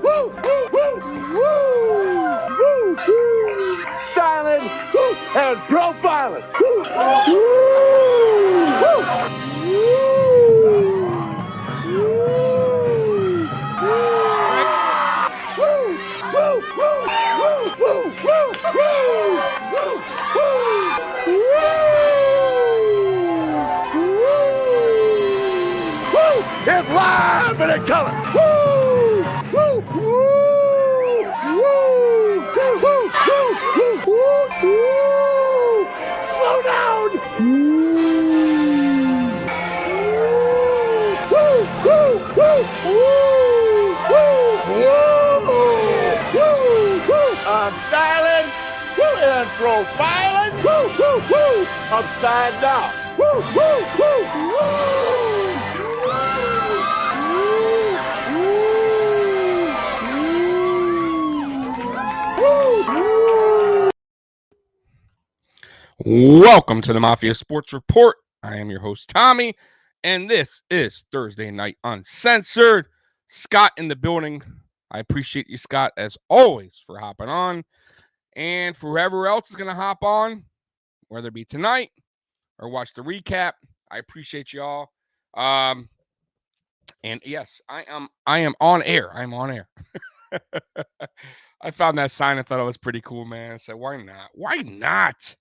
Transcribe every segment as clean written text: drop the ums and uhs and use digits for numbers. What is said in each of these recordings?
woo, woo, woo, woo, woo. Styling and profiling. Woo, it's live and in color. Woo! Woo! Woo! Woo! Woo! Woo! Woo! Woo! Slow down. Woo! Woo! Woo! Woo! Woo! Woo! Woo! I'm styling and profiling. Woo! Woo! Woo! Upside down. Woo! Woo! Woo! Woo! Welcome to the Mafia Sports Report. I am your host, Tommy, and this is Thursday Night Uncensored. Scott in the building. I appreciate you, Scott, as always, for hopping on. And for whoever else is going to hop on, whether it be tonight or watch the recap, I appreciate y'all. And yes, I am on air. I'm on air. I found that sign. I thought it was pretty cool, man. I said, why not? Why not?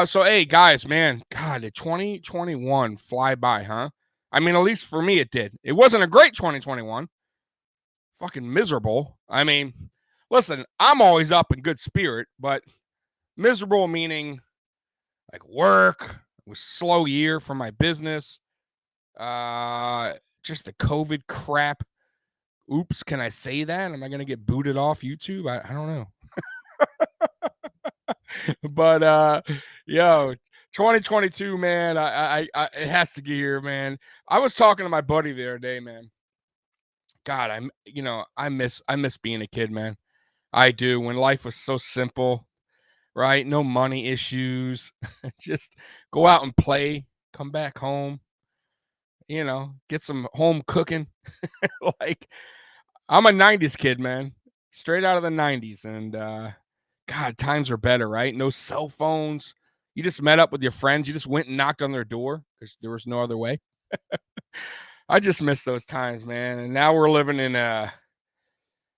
So, hey, guys, man, God, did 2021 fly by, huh? I mean, at least for me, it did. It wasn't a great 2021. Fucking miserable. I mean, listen, I'm always up in good spirit, but miserable meaning like work. It was a slow year for my business. Just the COVID crap. Oops, can I say that? Am I going to get booted off YouTube? I don't know. But yo, 2022, man, I it has to get here, man. I was talking to my buddy the other day, man. God, I miss being a kid, man. I do. When life was so simple, right? No money issues. Just go out and play, come back home, get some home cooking. Like, I'm a 90s kid, man. Straight out of the 90s. And God, times are better, right? No cell phones. You just met up with your friends. You just went and knocked on their door because there was no other way. I just miss those times, man. And now we're living in a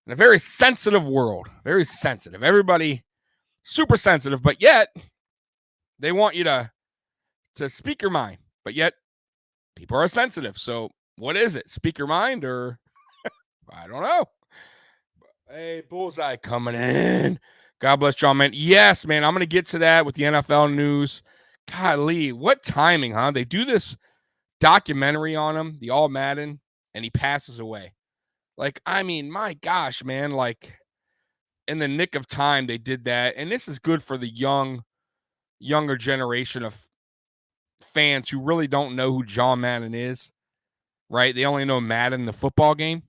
very sensitive world. Very sensitive. Everybody super sensitive, but yet they want you to speak your mind. But yet people are sensitive. So what is it? Speak your mind or I don't know. Hey, Bullseye coming in. God bless John, man. Yes, man, I'm going to get to that with the NFL news. Golly, what timing, huh? They do this documentary on him, the All Madden, and he passes away. Like, I mean, my gosh, man, like in the nick of time they did that. And this is good for the younger generation of fans who really don't know who John Madden is, right? They only know Madden, the football game.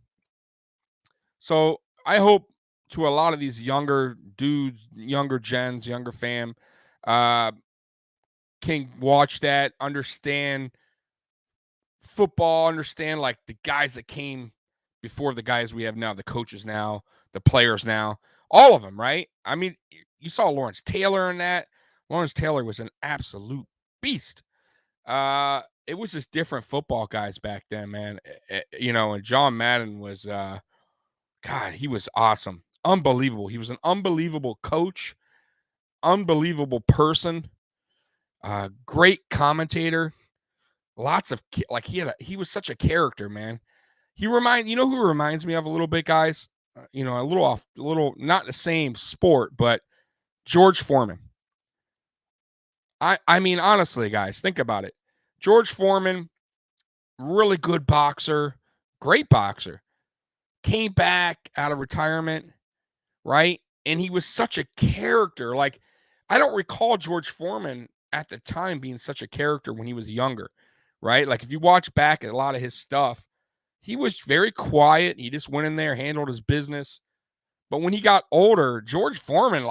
So I hope to a lot of these younger dudes, younger gens, younger fam, can watch that, understand football, understand like the guys that came before the guys we have now, the coaches now, the players now, all of them, right? I mean, you saw Lawrence Taylor in that. Lawrence Taylor was an absolute beast. It was just different football guys back then, man. And John Madden was, God, he was awesome. Unbelievable. He was an unbelievable coach, unbelievable person, great commentator. Lots of he was such a character, man. Who reminds me of a little bit, guys? A little not the same sport, but George Foreman. I mean, honestly, guys, think about it. George Foreman, really good boxer, great boxer, came back out of retirement. Right? And he was such a character. Like, I don't recall George Foreman at the time being such a character when he was younger, right? Like, if you watch back at a lot of his stuff, he was very quiet. He just went in there, handled his business. But when he got older, George Foreman,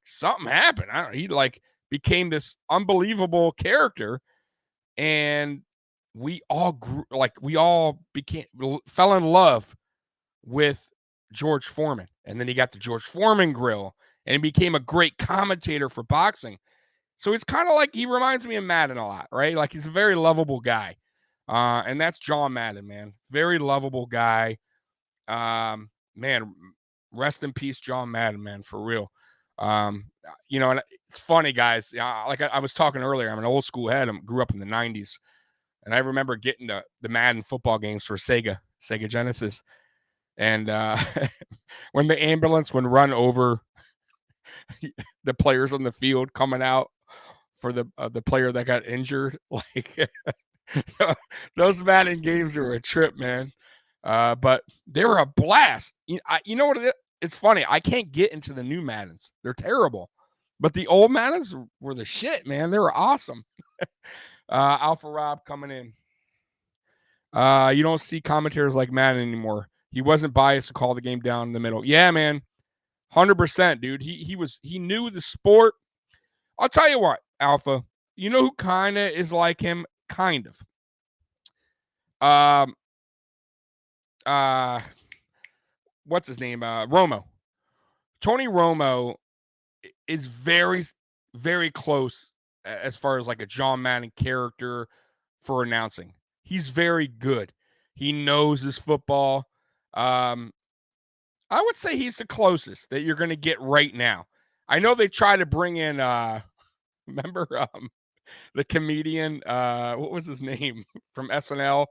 something happened. I don't know. He, became this unbelievable character. And we all fell in love with George Foreman. And then he got the George Foreman grill and he became a great commentator for boxing. So it's kind of like he reminds me of Madden a lot, right? Like he's a very lovable guy. And that's John Madden, man. Very lovable guy. Man, rest in peace, John Madden, man, for real. And it's funny, guys. Like I was talking earlier, I'm an old school head. I grew up in the 90s. And I remember getting the Madden football games for Sega Genesis. And when the ambulance would run over the players on the field coming out for the player that got injured, like those Madden games were a trip, man. But they were a blast. You know what? It's funny. I can't get into the new Maddens. They're terrible. But the old Maddens were the shit, man. They were awesome. Alpha Rob coming in. You don't see commentators like Madden anymore. He wasn't biased to call the game down in the middle. Yeah, man. 100%, dude. He knew the sport. I'll tell you what, Alpha. You know who kind of is like him? Kind of. What's his name? Romo. Tony Romo is very, very close as far as like a John Madden character for announcing. He's very good. He knows his football. I would say he's the closest that you're going to get right now. I know they try to bring in, remember the comedian, what was his name from SNL?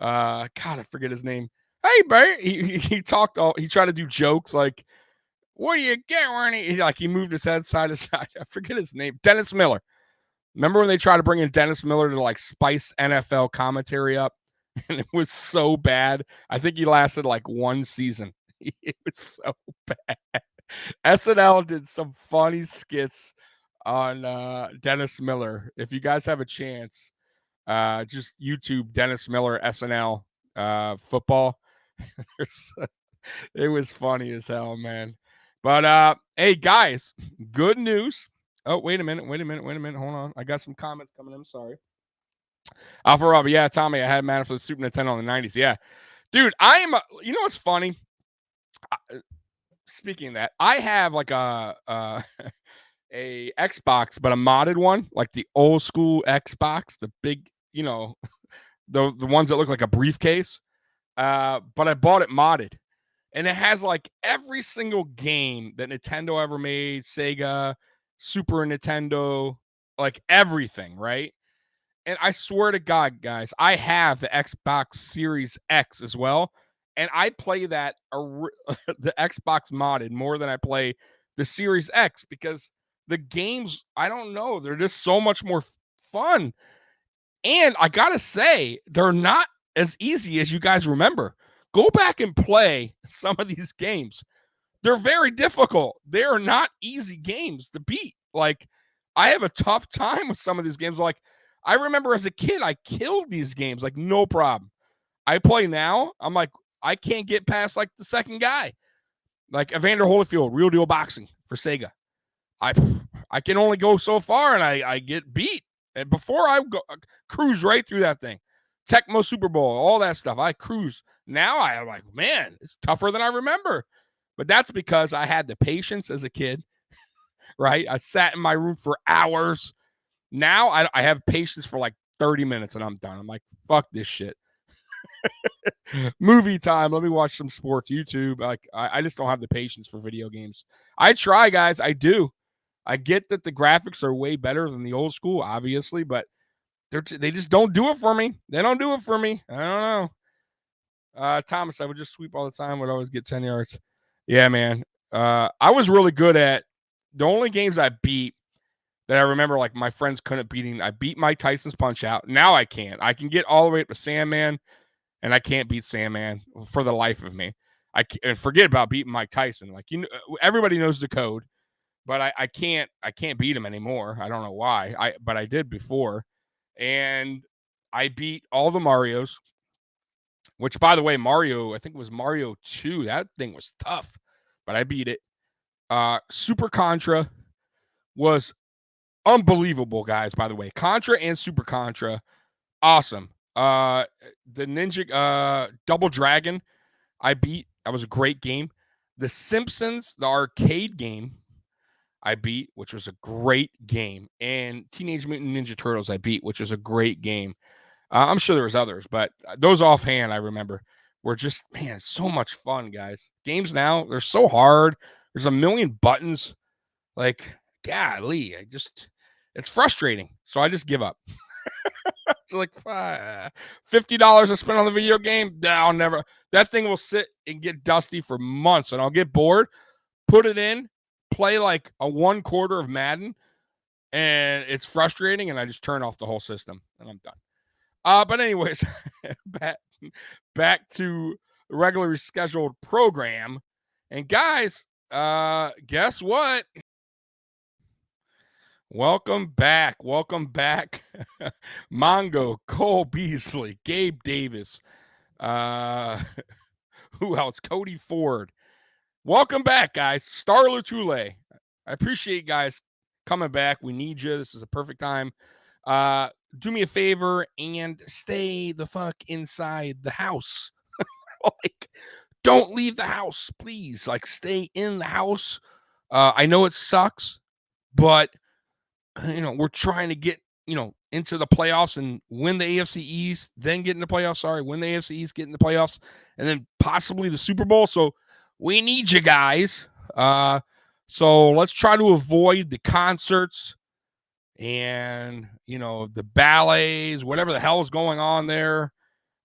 God, I forget his name. Hey, babe. He tried to do jokes like, what do you get when he moved his head side to side. I forget his name. Dennis Miller. Remember when they tried to bring in Dennis Miller to like spice NFL commentary up? And it was so bad. I think he lasted like one season. It was so bad. SNL did some funny skits on Dennis Miller. If you guys have a chance, just YouTube Dennis Miller SNL football. It was funny as hell, man. But hey, guys, good news. Oh, wait a minute. Hold on. I got some comments coming in. I'm sorry. Alpha Rob, yeah, Tommy, I had Madden for the Super Nintendo in the 90s. Yeah. Dude, you know what's funny? Speaking of that, I have like a Xbox, but a modded one, like the old school Xbox, the big, the ones that look like a briefcase. But I bought it modded. And it has like every single game that Nintendo ever made, Sega, Super Nintendo, like everything, right? And I swear to God, guys, I have the Xbox Series X as well. And I play that the Xbox modded more than I play the Series X because the games, I don't know, they're just so much more fun. And I got to say, they're not as easy as you guys remember. Go back and play some of these games. They're very difficult. They are not easy games to beat. Like, I have a tough time with some of these games. Like, I remember as a kid, I killed these games, like, no problem. I play now, I'm like, I can't get past, like, the second guy. Like, Evander Holyfield, Real Deal Boxing for Sega. I can only go so far, and I get beat. And before I cruise right through that thing. Tecmo Super Bowl, all that stuff. I cruise. Now I'm like, man, it's tougher than I remember. But that's because I had the patience as a kid, right? I sat in my room for hours. Now I have patience for like 30 minutes and I'm done. I'm like, fuck this shit. Movie time. Let me watch some sports, YouTube. Like I just don't have the patience for video games. I try, guys. I do. I get that the graphics are way better than the old school, obviously, but they just don't do it for me. They don't do it for me. I don't know. Thomas, I would just sweep all the time. Would always get 10 yards. Yeah, man. I was really good at the only games I beat that I remember, like my friends couldn't beat. I beat Mike Tyson's Punch Out. Now I can't. I can get all the way up to Sandman, and I can't beat Sandman for the life of me. And forget about beating Mike Tyson. Like everybody knows the code, but I can't beat him anymore. I don't know why. But I did before. And I beat all the Marios, which, by the way, Mario, I think it was Mario 2. That thing was tough, but I beat it. Super Contra was unbelievable, guys, by the way. Contra and Super Contra, awesome. The Ninja Double Dragon, I beat That was a great game. The Simpsons, the arcade game, I beat, which was a great game. And Teenage Mutant Ninja Turtles I beat, which was a great game. I'm sure there was others, but those offhand I remember were just, man, so much fun, guys. Games now, they're so hard. There's a million buttons. Like, golly, it's frustrating. So I just give up. It's like $50 I spent on the video game. I'll never. That thing will sit and get dusty for months, and I'll get bored. Put it in, play like a 1/4 of Madden, and it's frustrating. And I just turn off the whole system, and I'm done. But anyways, back to the regularly scheduled program, and guys, guess what? Welcome back. Mongo, Cole Beasley, Gabe Davis, who else? Cody Ford. Welcome back, guys. Star Lutule. I appreciate you guys coming back. We need you. This is a perfect time. Do me a favor and stay the fuck inside the house. Like, don't leave the house, please. Like, stay in the house. I know it sucks, but we're trying to get, into the playoffs and win the AFC East, then get in the playoffs. Win the AFC East, get in the playoffs, and then possibly the Super Bowl. So we need you guys. So let's try to avoid the concerts and, the ballets, whatever the hell is going on there,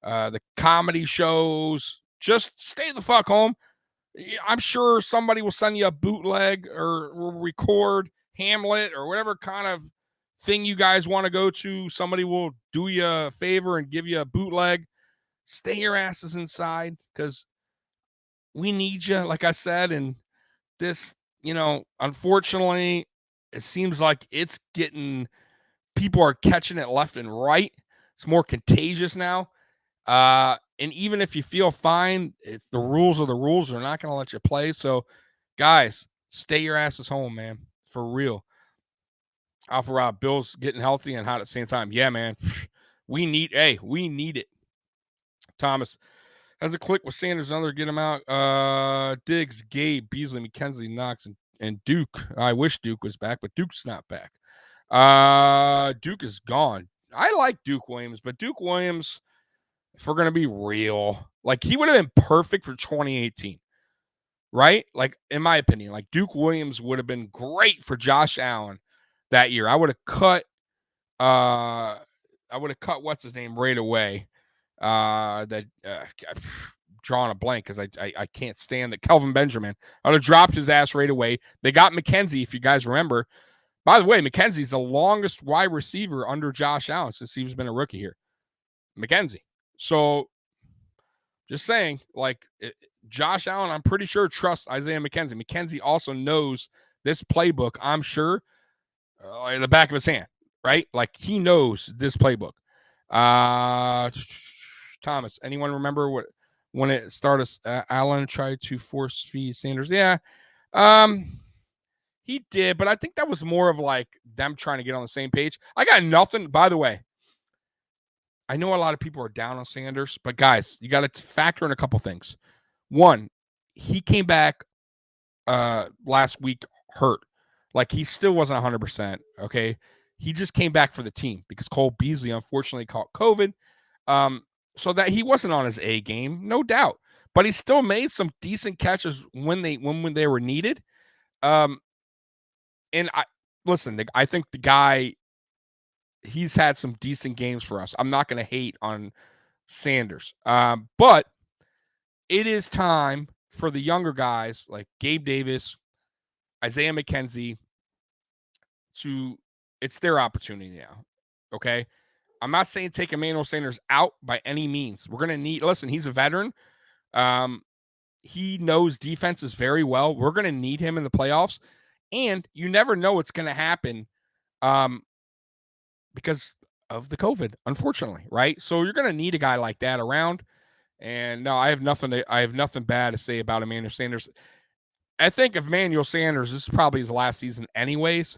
the comedy shows. Just stay the fuck home. I'm sure somebody will send you a bootleg or will record Hamlet or whatever kind of thing you guys want to go to. Somebody will do you a favor and give you a bootleg. Stay your asses inside because we need you, like I said. And this, unfortunately, it seems like it's getting, people are catching it left and right. It's more contagious now. And even if you feel fine, it's the rules are the rules. They're not going to let you play. So, guys, stay your asses home, man. For real. Alpha Rob, Bill's getting healthy and hot at the same time. Yeah, man. We need it. Thomas, has a click with Sanders and other, get him out. Diggs, Gabe, Beasley, McKenzie, Knox, and Duke. I wish Duke was back, but Duke's not back. Duke is gone. I like Duke Williams, but Duke Williams, if we're going to be real, like, he would have been perfect for 2018, right? Like, in my opinion, like, Duke Williams would have been great for Josh Allen that year. I would have cut what's his name right away. I've drawn a blank because I can't stand that. Kelvin Benjamin. I would have dropped his ass right away. They got McKenzie, if you guys remember. By the way, McKenzie's the longest wide receiver under Josh Allen since he's been a rookie here. McKenzie. So, just saying, like, Josh Allen, I'm pretty sure, trusts Isaiah McKenzie. McKenzie also knows this playbook, I'm sure, in the back of his hand, right? Like, he knows this playbook. Thomas, anyone remember when it started? Allen tried to force feed Sanders. Yeah, he did, but I think that was more of like them trying to get on the same page. I got nothing. By the way, I know a lot of people are down on Sanders, but guys, you got to factor in a couple things. One, he came back last week hurt. Like, he still wasn't 100%, okay? He just came back for the team because Cole Beasley unfortunately caught COVID. So that he wasn't on his A game, no doubt. But he still made some decent catches when they were needed. And I think the guy, he's had some decent games for us. I'm not going to hate on Sanders. But it is time for the younger guys like Gabe Davis, Isaiah McKenzie, it's their opportunity now. Okay. I'm not saying take Emmanuel Sanders out by any means. We're going to listen, he's a veteran. He knows defenses very well. We're going to need him in the playoffs. And you never know what's going to happen because of the COVID, unfortunately, right? So you're going to need a guy like that around. And no, I have nothing bad to say about Emmanuel Sanders. I think if Emmanuel Sanders, this is probably his last season anyways.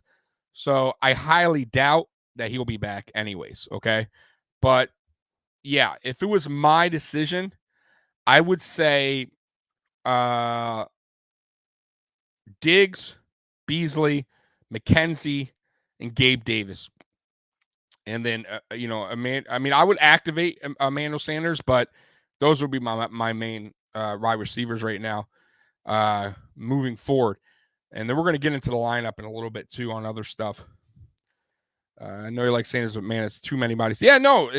So I highly doubt that he'll be back anyways, okay? But, yeah, if it was my decision, I would say Diggs, Beasley, McKenzie, and Gabe Davis. And then, I would activate Emmanuel Sanders, but those would be my main wide receivers right now moving forward. And then we're going to get into the lineup in a little bit, too, on other stuff. I know you like Sanders, but, man, it's too many bodies. Yeah, no,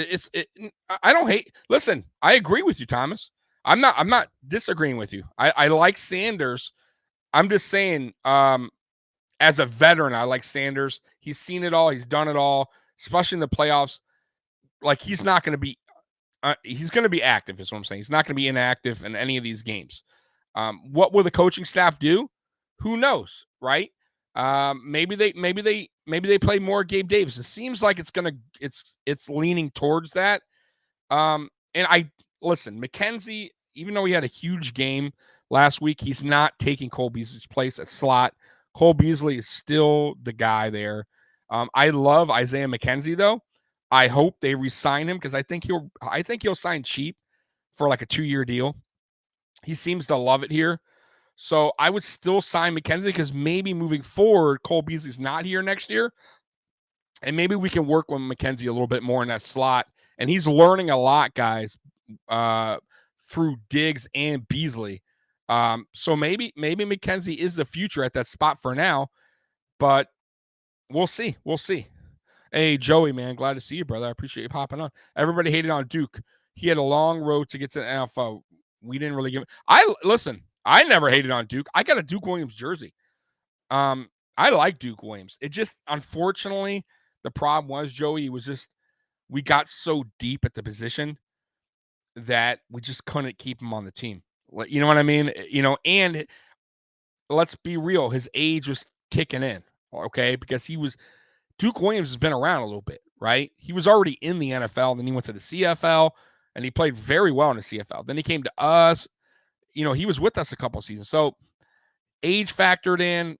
I don't hate. Listen, I agree with you, Thomas. I'm not disagreeing with you. I like Sanders. I'm just saying, as a veteran, I like Sanders. He's seen it all. He's done it all, especially in the playoffs. Like, he's not going to be he's going to be active, is what I'm saying. He's not going to be inactive in any of these games. What will the coaching staff do? Who knows, right? Maybe they play more Gabe Davis. It seems like it's leaning towards that. And listen, McKenzie, even though he had a huge game last week, he's not taking Cole Beasley's place at slot. Cole Beasley is still the guy there. I love Isaiah McKenzie, though. I hope they re-sign him because I think he'll sign cheap for like a 2-year deal. He seems to love it here. So I would still sign McKenzie because maybe moving forward, Cole Beasley's not here next year. And maybe we can work with McKenzie a little bit more in that slot. And he's learning a lot, guys, through Diggs and Beasley. So maybe McKenzie is the future at that spot for now. But we'll see. We'll see. Hey, Joey, man, glad to see you, brother. I appreciate you popping on. Everybody hated on Duke. He had a long road to get to the NFL. We didn't really give listen, I never hated on Duke. I got a Duke Williams jersey. I like Duke Williams. It just, unfortunately, the problem was, Joey, we got so deep at the position that we just couldn't keep him on the team. You know what I mean? And let's be real, his age was kicking in, okay? Because Duke Williams has been around a little bit, right? He was already in the NFL. Then he went to the CFL, and he played very well in the CFL. Then he came to us. He was with us a couple seasons. So age factored in,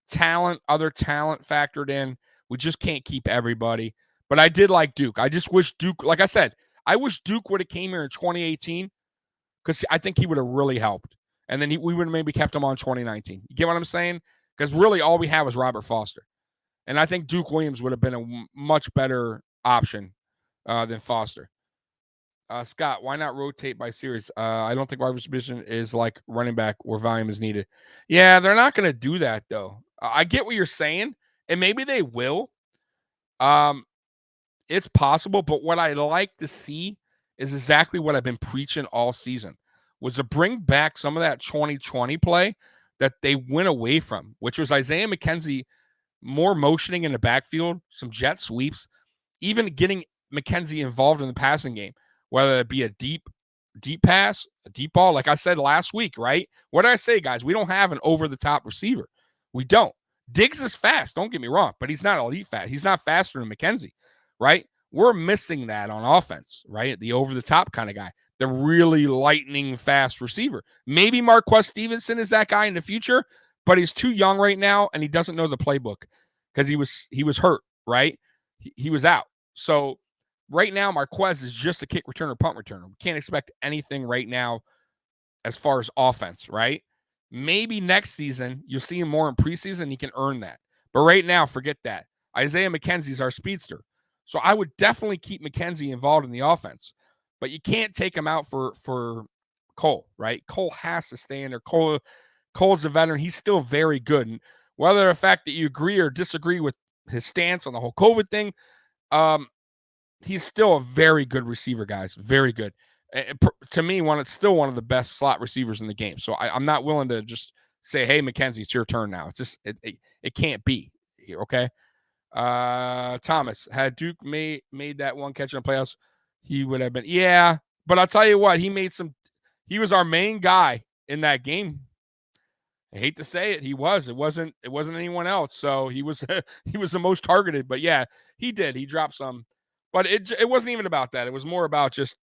other talent factored in. We just can't keep everybody. But I did like Duke. I just wish Duke, like I said, I wish Duke would have came here in 2018 because I think he would have really helped. And then we would have maybe kept him on 2019. You get what I'm saying? Because really all we have was Robert Foster. And I think Duke Williams would have been a much better option than Foster. Scott, why not rotate by series? I don't think wide receiver position is like running back where volume is needed. Yeah, they're not going to do that, though. I get what you're saying, and maybe they will. It's possible, but what I like to see is exactly what I've been preaching all season, was to bring back some of that 2020 play that they went away from, which was Isaiah McKenzie more motioning in the backfield, some jet sweeps, even getting McKenzie involved in the passing game, whether it be a deep pass, a deep ball. Like I said last week, right? What did I say, guys? We don't have an over-the-top receiver. We don't. Diggs is fast, don't get me wrong, but he's not elite fast. He's not faster than McKenzie, right? We're missing that on offense, right? The over-the-top kind of guy, the really lightning fast receiver. Maybe Marquez Stevenson is that guy in the future, but he's too young right now, and he doesn't know the playbook because he was hurt, right? He was out. So right now, Marquez is just a kick returner, punt returner. We can't expect anything right now as far as offense, right? Maybe next season, you'll see him more in preseason. He can earn that. But right now, forget that. Isaiah McKenzie's our speedster. So I would definitely keep McKenzie involved in the offense. But you can't take him out for Cole, right? Cole has to stay in there. Cole's a veteran. He's still very good. And whether the fact that you agree or disagree with his stance on the whole COVID thing, he's still a very good receiver, guys. Very good. To me, it's still one of the best slot receivers in the game. So I'm not willing to just say, hey, McKenzie, it's your turn now. It's just it can't be here, okay? Thomas, had Duke made that one catch in the playoffs, he would have been, yeah. But I'll tell you what, he was our main guy in that game. I hate to say it, he was. It wasn't anyone else. So he was the most targeted. But yeah, he did. He dropped some. But it wasn't even about that. It was more about just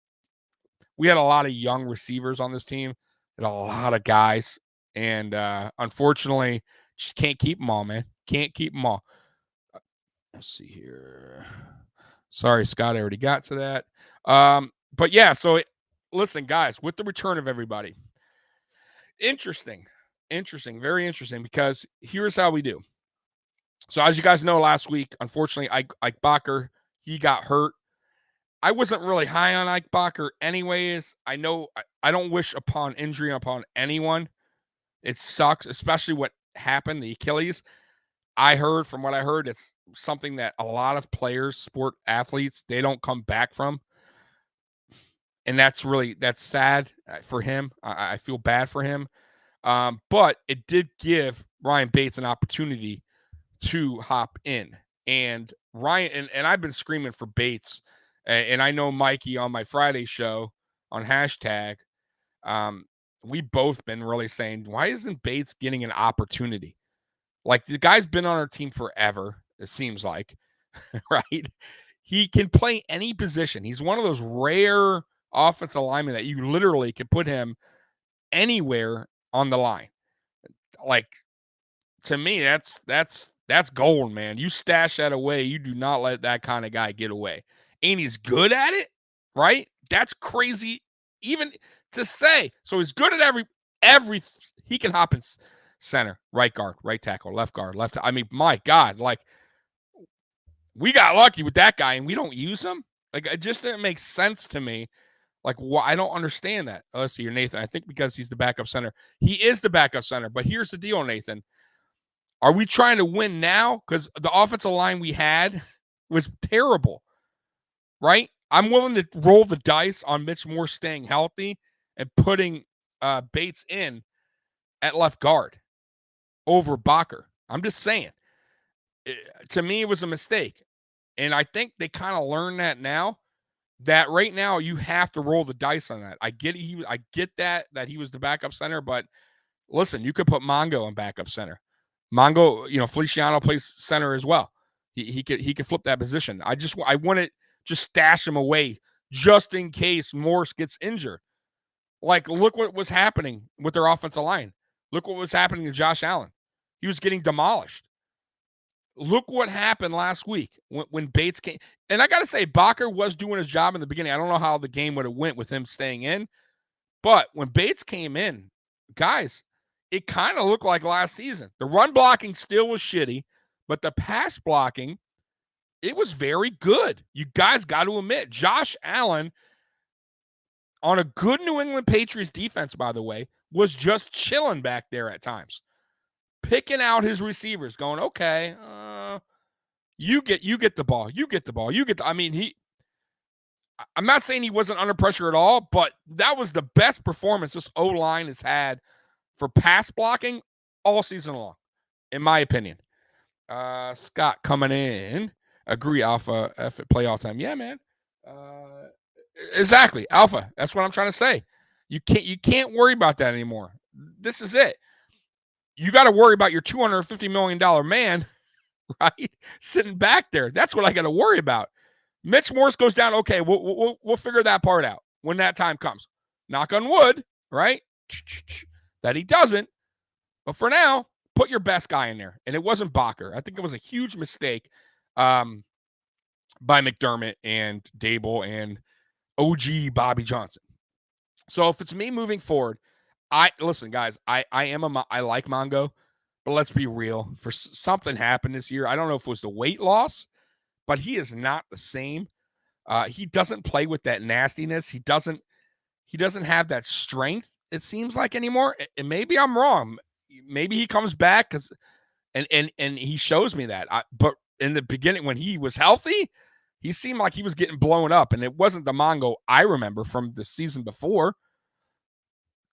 we had a lot of young receivers on this team, and a lot of guys, and unfortunately, just can't keep them all, man. Can't keep them all. Let's see here. Sorry, Scott, I already got to that. But yeah, so listen, guys, with the return of everybody, Interesting. Very interesting, because here's how we do. So as you guys know, last week, unfortunately, Ike Bacher, he got hurt. I wasn't really high on Ike Bacher anyways. I know I don't wish upon injury upon anyone. It sucks, especially what happened, the Achilles. From what I heard, it's something that a lot of players, sport athletes, they don't come back from. And that's sad for him. I feel bad for him. But it did give Ryan Bates an opportunity to hop in. And Ryan, and I've been screaming for Bates. And I know Mikey on my Friday show on hashtag, we both been really saying, why isn't Bates getting an opportunity? Like, the guy's been on our team forever, it seems like, right? He can play any position. He's one of those rare offensive linemen that you literally could put him anywhere on the line. Like, to me, that's gold, man. You stash that away. You do not let that kind of guy get away. And he's good at it, right? That's crazy even to say. So he's good at every he can hop in center, right guard, right tackle, left guard, left. I mean, my God, like, we got lucky with that guy and we don't use him. Like, it just didn't make sense to me. Like, why? I don't understand that. Oh, let's see, you're Nathan. I think because he's the backup center. He is the backup center. But here's the deal, Nathan. Are we trying to win now? Because the offensive line we had was terrible, right? I'm willing to roll the dice on Mitch Moore staying healthy and putting Bates in at left guard over Bacher. I'm just saying. To me, it was a mistake. And I think they kind of learned that now. That right now you have to roll the dice on that. I get that he was the backup center, but listen, you could put Mongo in backup center. Mongo, Feliciano plays center as well. He could flip that position. I want to just stash him away just in case Morse gets injured. Like, look what was happening with their offensive line. Look what was happening to Josh Allen. He was getting demolished. Look what happened last week when Bates came. And I got to say, Bacher was doing his job in the beginning. I don't know how the game would have went with him staying in. But when Bates came in, guys, it kind of looked like last season. The run blocking still was shitty, but the pass blocking, it was very good. You guys got to admit, Josh Allen, on a good New England Patriots defense, by the way, was just chilling back there at times. Picking out his receivers, going, okay, you get the ball. I'm not saying he wasn't under pressure at all, but that was the best performance this O-line has had for pass blocking all season long, in my opinion. Scott coming in. Agree, Alpha, F at playoff time. Yeah, man. Exactly, Alpha. That's what I'm trying to say. You can't worry about that anymore. This is it. You got to worry about your $250 million man, right? Sitting back there. That's what I got to worry about. Mitch Morse goes down. Okay, we'll figure that part out when that time comes. Knock on wood, right? That he doesn't. But for now, put your best guy in there. And it wasn't Bacher. I think it was a huge mistake by McDermott and Dable and OG Bobby Johnson. So if it's me moving forward, listen, guys, I like Mongo, but let's be real. For something happened this year. I don't know if it was the weight loss, but he is not the same. He doesn't play with that nastiness. He doesn't have that strength, it seems like, anymore. And maybe I'm wrong. Maybe he comes back and he shows me that. But in the beginning, when he was healthy, he seemed like he was getting blown up, and it wasn't the Mongo I remember from the season before.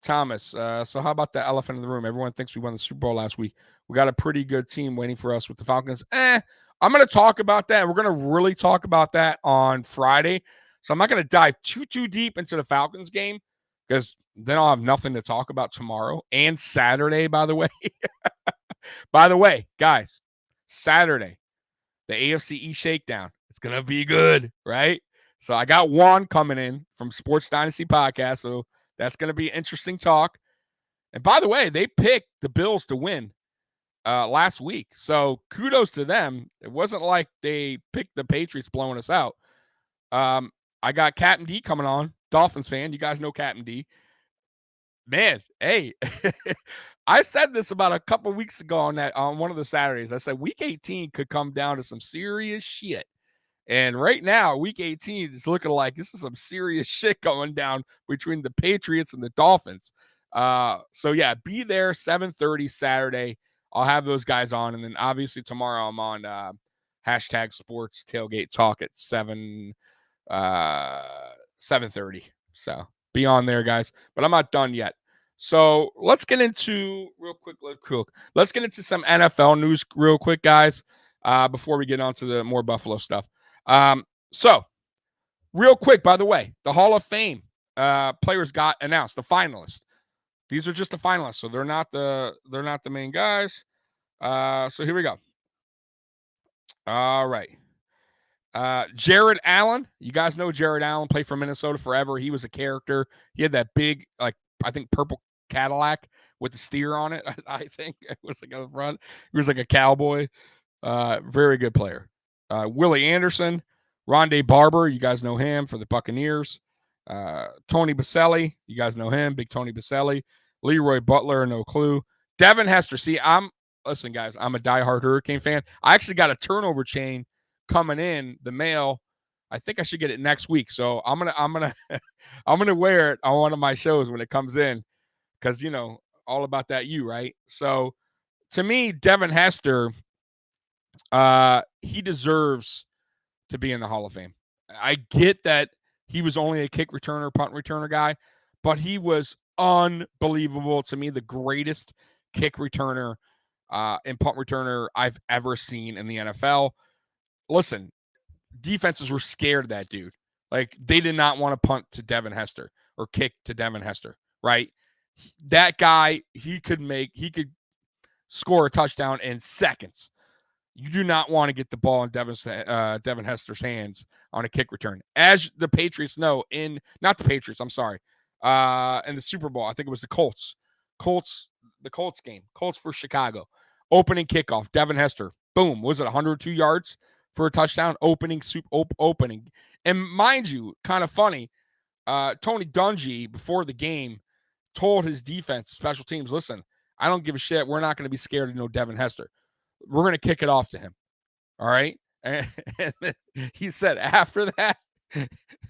Thomas, so how about the elephant in the room? Everyone thinks we won the Super Bowl last week. We got a pretty good team waiting for us with the Falcons. I'm going to talk about that. We're going to really talk about that on Friday. So I'm not going to dive too deep into the Falcons game, because then I'll have nothing to talk about tomorrow and Saturday, by the way. By the way, guys, Saturday, the AFC East Shakedown. It's going to be good, right? So I got Juan coming in from Sports Dynasty Podcast, so that's going to be interesting talk. And by the way, they picked the Bills to win last week. So kudos to them. It wasn't like they picked the Patriots blowing us out. I got Captain D coming on, Dolphins fan. You guys know Captain D. Man, hey, I said this about a couple weeks ago on one of the Saturdays. I said week 18 could come down to some serious shit. And right now, week 18 is looking like this is some serious shit going down between the Patriots and the Dolphins. So yeah, be there 7:30 Saturday. I'll have those guys on, and then obviously tomorrow I'm on hashtag Sports Tailgate Talk at 7:30. So be on there, guys. But I'm not done yet. So let's get into Let's get into some NFL news real quick, guys. Before we get on to the more Buffalo stuff. So real quick, by the way, the Hall of Fame players got announced, the finalists. These are just the finalists, so they're not the main guys. So here we go. All right. Jared Allen. You guys know Jared Allen, played for Minnesota forever. He was a character. He had that big, like, I think purple Cadillac with the steer on it. I think it was like on the front. He was like a cowboy. Very good player. Willie Anderson, Rondé Barber. You guys know him for the Buccaneers. Tony Baselli. You guys know him. Big Tony Baselli. Leroy Butler. No clue. Devin Hester. See, listen, guys, I'm a diehard Hurricane fan. I actually got a turnover chain coming in the mail. I think I should get it next week. So I'm gonna wear it on one of my shows when it comes in, because you know all about that right? So to me, Devin Hester, he deserves to be in the Hall of Fame. I get that he was only a kick returner, punt returner guy, but he was unbelievable. To me, the greatest kick returner and punt returner I've ever seen in the NFL. Listen, defenses were scared of that dude. Like, they did not want to punt to Devin Hester or kick to Devin Hester, right? That guy, he could score a touchdown in seconds. You do not want to get the ball in Devin Hester's hands on a kick return. As the Patriots know, not the Patriots, I'm sorry, in the Super Bowl, I think it was the Colts game, Colts for Chicago. Opening kickoff, Devin Hester, boom, was it 102 yards for a touchdown? Opening. And mind you, kind of funny, Tony Dungy, before the game, told his defense, special teams, listen, I don't give a shit. We're not going to be scared of no Devin Hester. We're going to kick it off to him. All right. And then he said after that,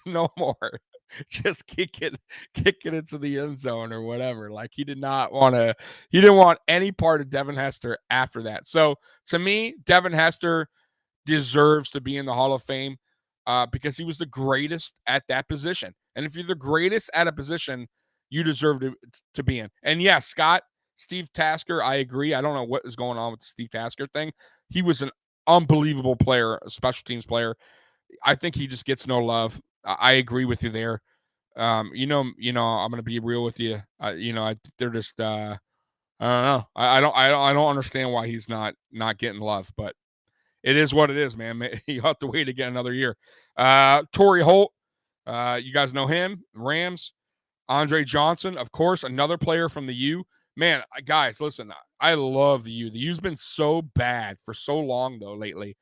no more. Just kick it into the end zone or whatever. Like, he didn't want any part of Devin Hester after that. So to me, Devin Hester deserves to be in the Hall of Fame because he was the greatest at that position. And if you're the greatest at a position, you deserve to be in. And yeah, Steve Tasker, I agree. I don't know what is going on with the Steve Tasker thing. He was an unbelievable player, a special teams player. I think he just gets no love. I agree with you there. I'm going to be real with you. They're just, I don't know. I don't understand why he's not getting love, but it is what it is, man. You have to wait to get another year. Torrey Holt, you guys know him, Rams. Andre Johnson, of course, another player from the U. Man, guys, listen, I love the U. The U's been so bad for so long, though, lately.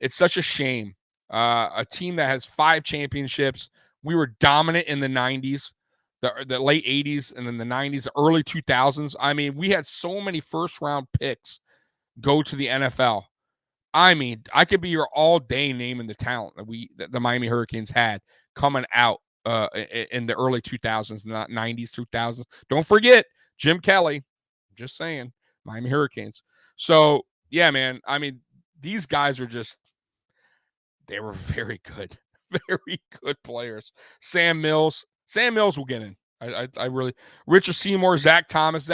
It's such a shame. A team that has 5 championships. We were dominant in the 90s, the late 80s, and then the 90s, early 2000s. I mean, we had so many first-round picks go to the NFL. I mean, I could be here all day naming the talent that the Miami Hurricanes had coming out in the early 2000s, not 90s, 2000s. Don't forget Jim Kelly. Just saying, Miami Hurricanes. So, yeah, man, I mean, these guys are they were very good. Very good players. Sam Mills will get in. I really, Richard Seymour, Zach Thomas,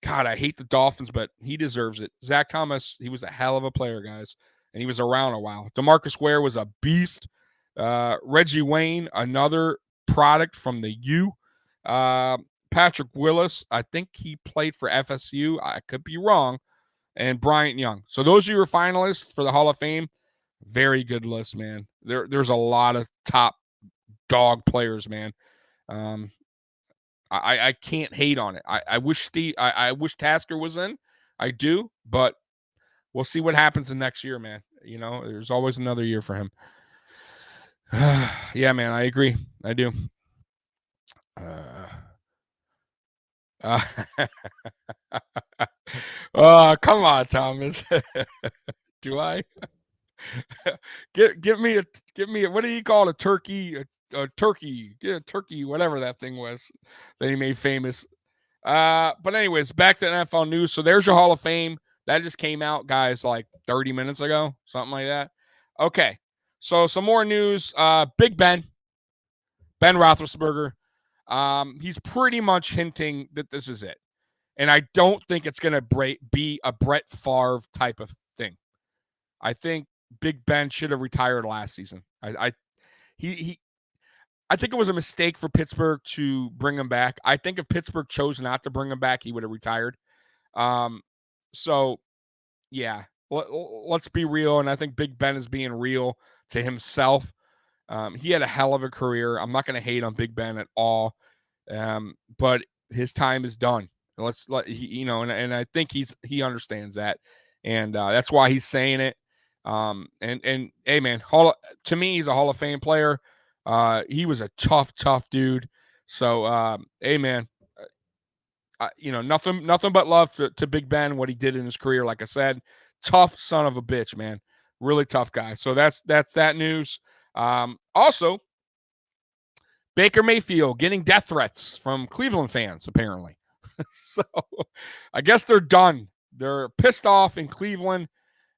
God, I hate the Dolphins, but he deserves it. Zach Thomas, he was a hell of a player, guys, and he was around a while. DeMarcus Ware was a beast. Reggie Wayne, another product from the U. Patrick Willis, I think he played for FSU. I could be wrong. And Bryant Young. So those are your finalists for the Hall of Fame. Very good list, man. There's a lot of top dog players, man. I can't hate on it. I wish I wish Tasker was in. I do, but we'll see what happens in next year, man. You know, there's always another year for him. Yeah, man, I agree. I do. Oh, come on, Thomas. Do I? Give me a what do you call it? A turkey? A turkey. Get a turkey, whatever that thing was that he made famous. But anyways, back to NFL news. So there's your Hall of Fame. That just came out, guys, like 30 minutes ago, something like that. Okay. So some more news. Big Ben Roethlisberger. He's pretty much hinting that this is it. And I don't think it's going to be a Brett Favre type of thing. I think Big Ben should have retired last season. I think it was a mistake for Pittsburgh to bring him back. I think if Pittsburgh chose not to bring him back, he would have retired. So, yeah, let's be real. And I think Big Ben is being real to himself. He had a hell of a career. I'm not going to hate on Big Ben at all. But his time is done. And I think he understands that. And that's why he's saying it. And hey, man, to me, he's a Hall of Fame player. He was a tough dude. So, hey, man, nothing but love to Big Ben, what he did in his career. Like I said, tough son of a bitch, man. Really tough guy. So that's that news. Also, Baker Mayfield getting death threats from Cleveland fans, apparently. So I guess they're done. They're pissed off in Cleveland.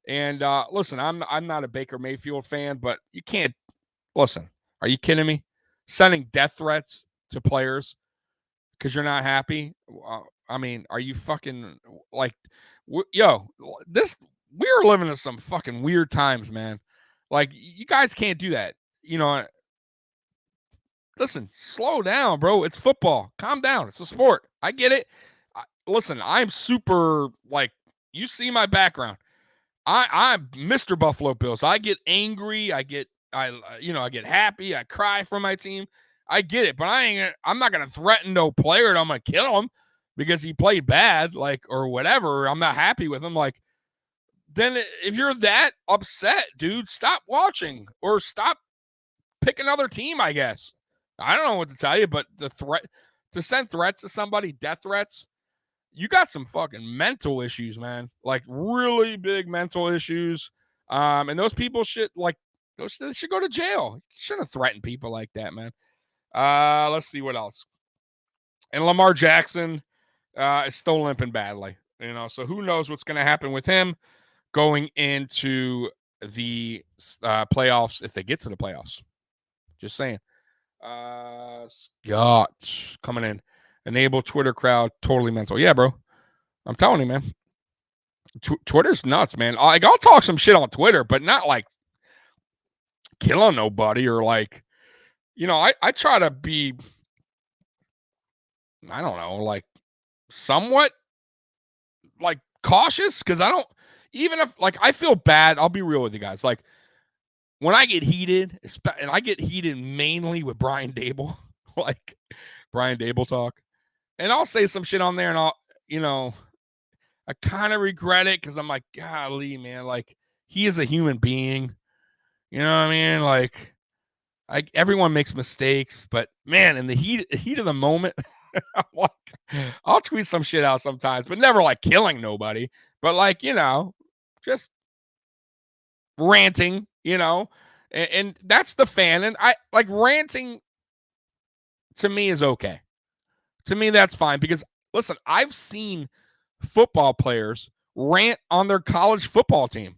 And listen, I'm not a Baker Mayfield fan, but you can't listen. Are you kidding me? Sending death threats to players because you're not happy. I mean, are you fucking like, we are living in some fucking weird times, man. Like, you guys can't do that. Listen, slow down, bro. It's football. Calm down. It's a sport. I get it. Listen, I'm super, like, you see my background. I'm Mr. Buffalo Bills. I get angry. I get happy. I cry for my team. I get it, but I'm not going to threaten no player and I'm going to kill him because he played bad, like, or whatever. I'm not happy with him. Like, then if you're that upset, dude, stop watching or stop, pick another team, I guess. I don't know what to tell you, but to send threats to somebody, death threats, you got some fucking mental issues, man. Like, really big mental issues. And those people should they should go to jail. You shouldn't have threatened people like that, man. Let's see what else. And Lamar Jackson is still limping badly, so who knows what's going to happen with him going into the playoffs, if they get to the playoffs. Just saying. Scott coming in. Enable Twitter crowd, totally mental. Yeah, bro. I'm telling you, man. Twitter's nuts, man. Like, I'll talk some shit on Twitter, but not like killing nobody or like, I try to be, I don't know, like somewhat like cautious because I don't, even if like I feel bad, I'll be real with you guys. Like, when I get heated, and I get heated mainly with Brian Dable, like Brian Dable talk, and I'll say some shit on there, and I kind of regret it because I'm like, golly, man, like, he is a human being. You know what I mean? Like, everyone makes mistakes, but man, in the heat of the moment, I'll tweet some shit out sometimes, but never like killing nobody, but like, just ranting, and that's the fan. And I like ranting to me is okay. To me, that's fine because listen, I've seen football players rant on their college football team,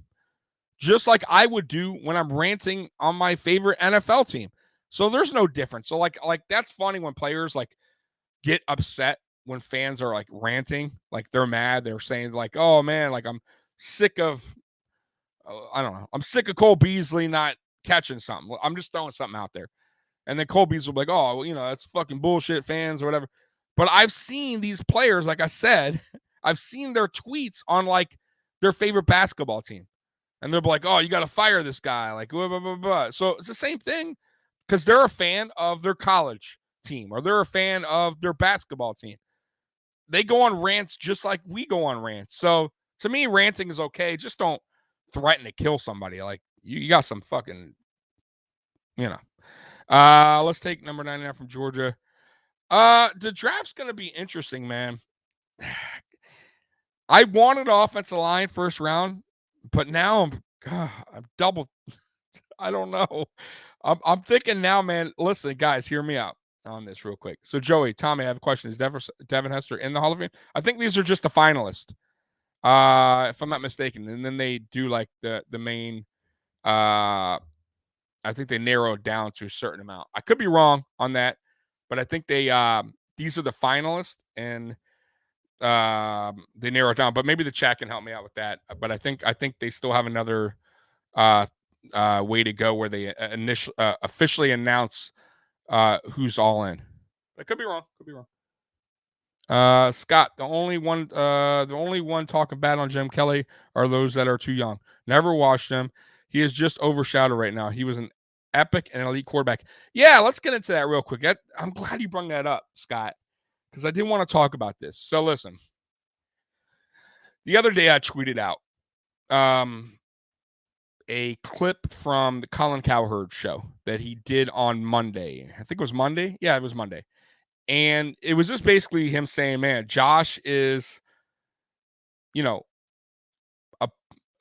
just like I would do when I'm ranting on my favorite NFL team. So there's no difference. So like that's funny when players like get upset when fans are like ranting, like they're mad. They're saying like, oh man, like I'm sick of, I don't know. I'm sick of Cole Beasley not catching something. I'm just throwing something out there. And then Cole Beasley will be like, oh, well, that's fucking bullshit, fans or whatever. But I've seen these players, like I said, I've seen their tweets on like their favorite basketball team. And they'll be like, oh, you got to fire this guy. Like, blah, blah, blah, blah. So it's the same thing because they're a fan of their college team or they're a fan of their basketball team. They go on rants just like we go on rants. So to me, ranting is okay. Just don't threaten to kill somebody. Like, you got some fucking, let's take number 99 from Georgia. The draft's going to be interesting, man. I wanted offensive line first round, but now I'm double. I don't know. I'm thinking now, man. Listen, guys, hear me out on this real quick. So, Joey, Tommy, I have a question. Is Devin Hester in the Hall of Fame? I think these are just the finalists, if I'm not mistaken. And then they do like the main. I think they narrow it down to a certain amount. I could be wrong on that, but I think they these are the finalists and they narrow it down. But maybe the chat can help me out with that. But I think they still have another way to go where they officially announce who's all in. I could be wrong. Scott, the only one talking bad on Jim Kelly are those that are too young. Never watched him. He is just overshadowed right now. He was an epic and elite quarterback. Yeah, let's get into that real quick. I'm glad you brought that up, Scott, because I did want to talk about this. So listen, the other day I tweeted out a clip from the Colin Cowherd show that he did on Monday. I think it was Monday. Yeah, it was Monday. And it was just basically him saying, man, Josh is,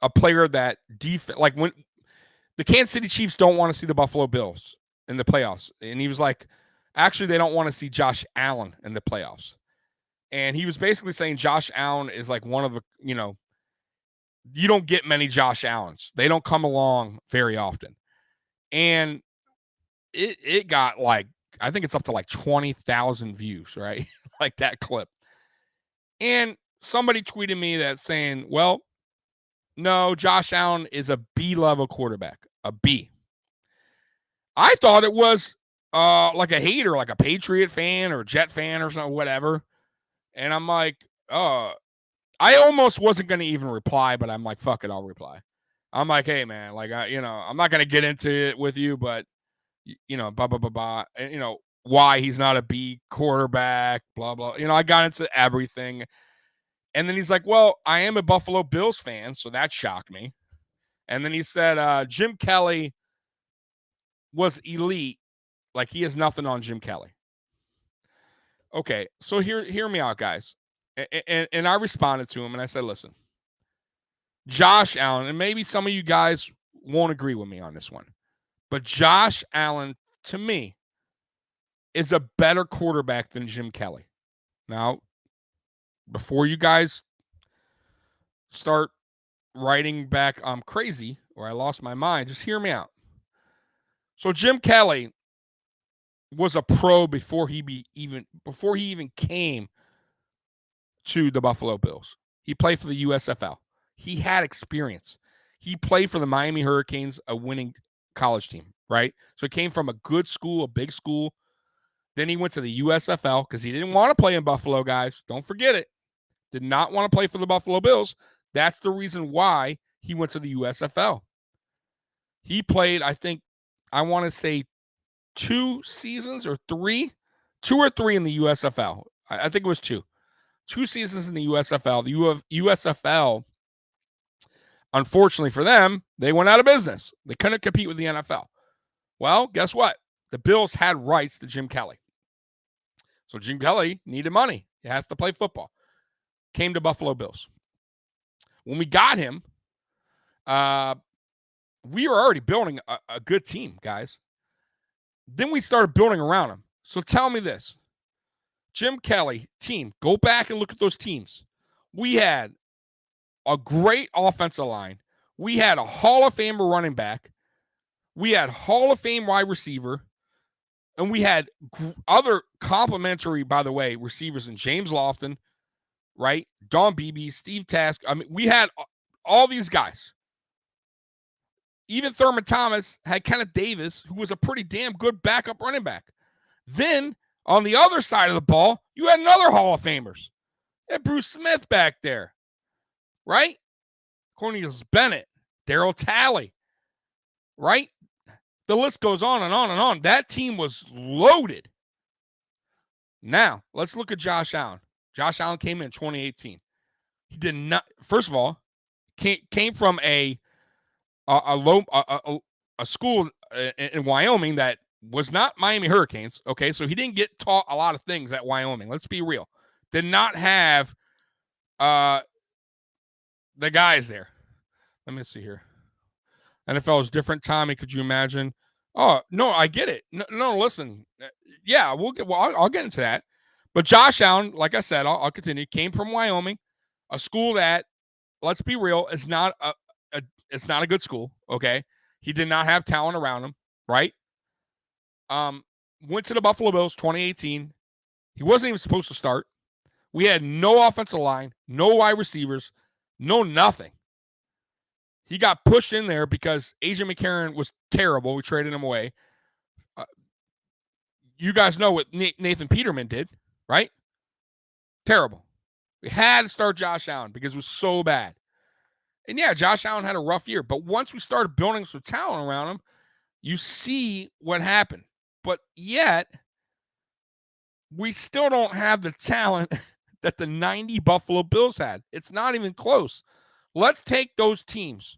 a player that like when the Kansas City Chiefs don't want to see the Buffalo Bills in the playoffs. And he was like, actually, they don't want to see Josh Allen in the playoffs. And he was basically saying Josh Allen is like one of the, you don't get many Josh Allens. They don't come along very often. And it got like, I think it's up to like 20,000 views, right? Like that clip. And somebody tweeted me that saying, well, no, Josh Allen is a B-level quarterback, a B. I thought it was like a hater, like a Patriot fan or Jet fan or something, whatever. And I'm like, I almost wasn't going to even reply, but I'm like, fuck it, I'll reply. I'm like, hey, man, like, I'm not going to get into it with you, but, blah, blah, blah, blah. And, why he's not a B quarterback, blah, blah. I got into everything. And then he's like, well, I am a Buffalo Bills fan, so that shocked me. And then he said, Jim Kelly was elite. Like, he has nothing on Jim Kelly. Okay, so hear me out, guys. And I responded to him, and I said, listen, Josh Allen, and maybe some of you guys won't agree with me on this one, but Josh Allen, to me, is a better quarterback than Jim Kelly. Now, before you guys start writing back, I'm crazy, or I lost my mind, just hear me out. So Jim Kelly was a pro before he even came to the Buffalo Bills. He played for the USFL. He had experience. He played for the Miami Hurricanes, a winning college team, right? So he came from a good school, a big school. Then he went to the USFL because he didn't want to play in Buffalo, guys. Don't forget it. Did not want to play for the Buffalo Bills. That's the reason why he went to the USFL. He played, I want to say 2 seasons or 3, 2 or 3 in the USFL. I think it was 2. 2 seasons in the USFL. The USFL, unfortunately for them, they went out of business. They couldn't compete with the NFL. Well, guess what? The Bills had rights to Jim Kelly. So Jim Kelly needed money. He has to play football. Came to Buffalo Bills. When we got him, we were already building a good team, guys. Then we started building around him. So tell me this. Jim Kelly team, go back and look at those teams. We had a great offensive line. We had a Hall of Fame running back. We had Hall of Fame wide receiver. And we had other complimentary, by the way, receivers in James Lofton, right? Don Beebe, Steve Task. I mean, we had all these guys. Even Thurman Thomas had Kenneth Davis, who was a pretty damn good backup running back. Then, on the other side of the ball, you had another Hall of Famers. You had Bruce Smith back there, right? Cornelius Bennett, Darryl Talley, right? The list goes on and on and on. That team was loaded. Now, let's look at Josh Allen. Josh Allen came in 2018. He did not, first of all, came from a school in Wyoming that was not Miami Hurricanes. Okay, so he didn't get taught a lot of things at Wyoming. Let's be real. Did not have the guys there. Let me see here. NFL is different, Tommy. Could you imagine? Oh, no, I get it. No, listen. Yeah, I'll get into that. But Josh Allen, like I said, I'll continue, came from Wyoming, a school that, let's be real, is not it's not a good school, okay? He did not have talent around him, right? Went to the Buffalo Bills 2018. He wasn't even supposed to start. We had no offensive line, no wide receivers, no nothing. He got pushed in there because A.J. McCarron was terrible. We traded him away. You guys know what Nathan Peterman did, right? Terrible. We had to start Josh Allen because it was so bad. And yeah, Josh Allen had a rough year. But once we started building some talent around him, you see what happened. But yet, we still don't have the talent that the 90 Buffalo Bills had. It's not even close. Let's take those teams,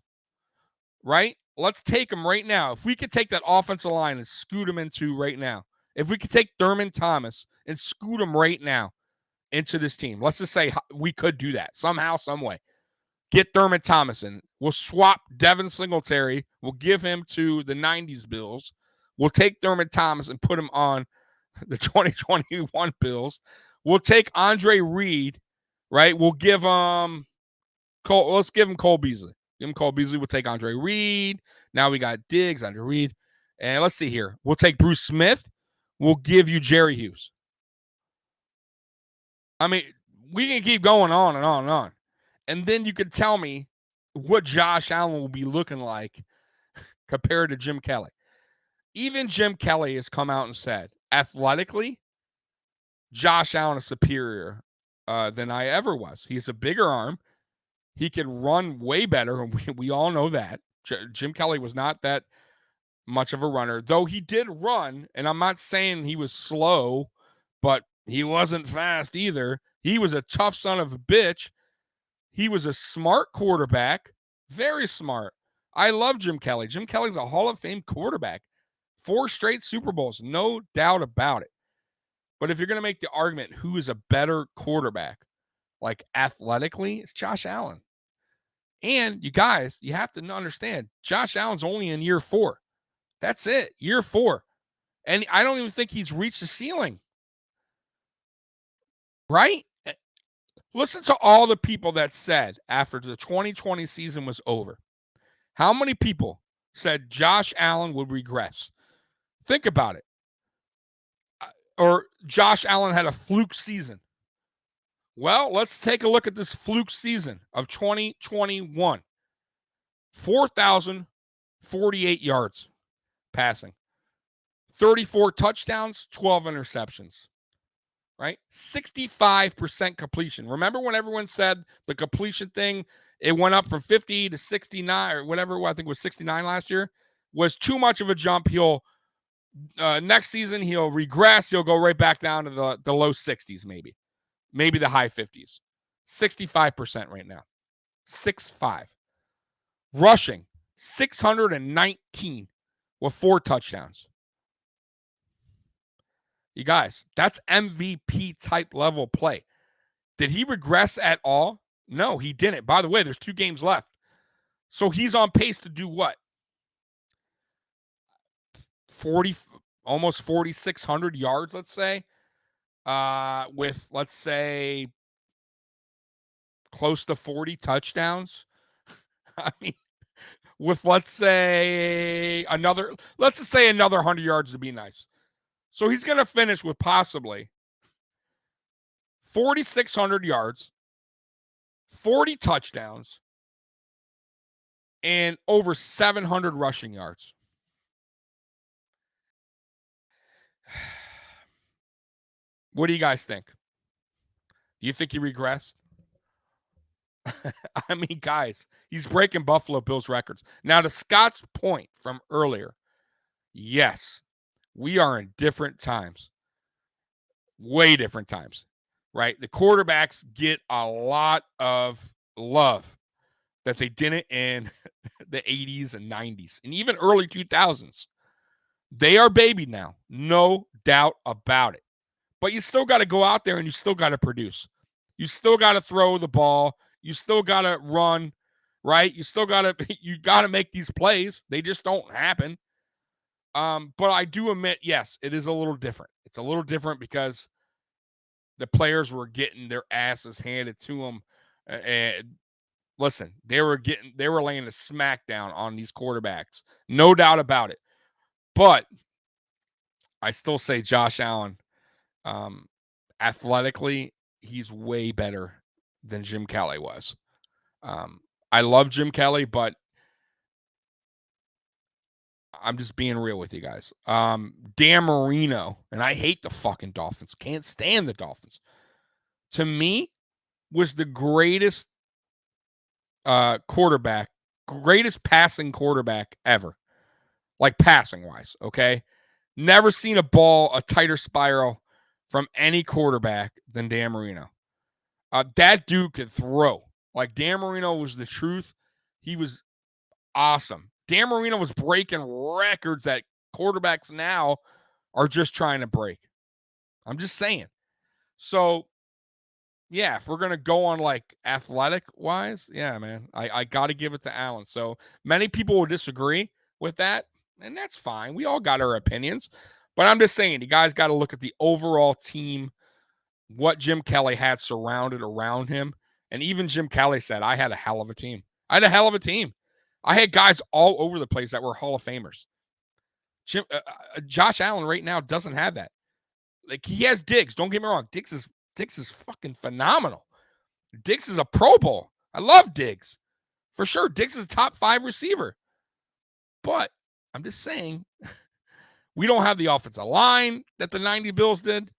right? Let's take them right now. If we could take that offensive line and scoot them into right now, if we could take Thurman Thomas and scoot them right now into this team, let's just say we could do that somehow, some way. Get Thurman Thomas in. We'll swap Devin Singletary. We'll give him to the 90s Bills. We'll take Thurman Thomas and put him on the 2021 Bills. We'll take Andre Reed, right? We'll give him Cole. Let's give him Cole Beasley. Give him Cole Beasley. We'll take Andre Reed. Now we got Diggs, Andre Reed. And let's see here. We'll take Bruce Smith. We'll give you Jerry Hughes. I mean, we can keep going on and on and on. And then you could tell me what Josh Allen will be looking like compared to Jim Kelly. Even Jim Kelly has come out and said, athletically, Josh Allen is superior than I ever was. He's a bigger arm. He can run way better. We all know that. Jim Kelly was not that much of a runner, though he did run. And I'm not saying he was slow, but he wasn't fast either. He was a tough son of a bitch. He was a smart quarterback, very smart. I love Jim Kelly. Jim Kelly's a Hall of Fame quarterback. 4 straight Super Bowls, no doubt about it. But if you're going to make the argument who is a better quarterback, like athletically, it's Josh Allen. And you guys, you have to understand, Josh Allen's only in year 4. That's it, year 4. And I don't even think he's reached the ceiling. Right? Listen to all the people that said after the 2020 season was over. How many people said Josh Allen would regress? Think about it. Or Josh Allen had a fluke season. Well, let's take a look at this fluke season of 2021. 4,048 yards passing. 34 touchdowns, 12 interceptions. Right? 65% completion. Remember when everyone said the completion thing, it went up from 50 to 69 or whatever, I think it was 69 last year, was too much of a jump. He'll next season, he'll regress. He'll go right back down to the low 60s, maybe the high 50s. 65% right now. 6'5". Rushing, 619 with 4 touchdowns. You guys, that's MVP type level play. Did he regress at all? No, he didn't. By the way, there's 2 games left. So he's on pace to do what? Almost 4,600 yards, let's say. With, let's say, close to 40 touchdowns. I mean, with, let's just say another 100 yards to be nice. So he's going to finish with possibly 4,600 yards, 40 touchdowns, and over 700 rushing yards. What do you guys think? Do you think he regressed? I mean, guys, he's breaking Buffalo Bills records. Now, to Scott's point from earlier, yes, we are in different times. Way different times, right? The quarterbacks get a lot of love that they didn't in the 80s and 90s and even early 2000s. They are babied now. No doubt about it. But you still got to go out there and you still got to produce. You still got to throw the ball. You still got to run, right? You still got to make these plays. They just don't happen. But I do admit, yes, it is a little different. It's a little different because the players were getting their asses handed to them. And listen, they were laying a smackdown on these quarterbacks. No doubt about it. But I still say Josh Allen, athletically, he's way better than Jim Kelly was. I love Jim Kelly, but I'm just being real with you guys. Dan Marino, and I hate the fucking Dolphins. Can't stand the Dolphins. To me, was the greatest quarterback, greatest passing quarterback ever. Like passing-wise, okay? Never seen a tighter spiral from any quarterback than Dan Marino. That dude could throw. Like, Dan Marino was the truth. He was awesome. Dan Marino was breaking records that quarterbacks now are just trying to break. I'm just saying. So, yeah, if we're going to go on, like, athletic-wise, yeah, man, I got to give it to Allen. So, many people will disagree with that, and that's fine. We all got our opinions. But I'm just saying, you guys got to look at the overall team, what Jim Kelly had surrounded around him. And even Jim Kelly said, I had a hell of a team. I had guys all over the place that were Hall of Famers. Josh Allen right now doesn't have that. Like, he has Diggs. Don't get me wrong. Diggs is fucking phenomenal. Diggs is a Pro Bowl. I love Diggs. For sure, Diggs is a top 5 receiver. But I'm just saying, we don't have the offensive line that the 90 Bills did.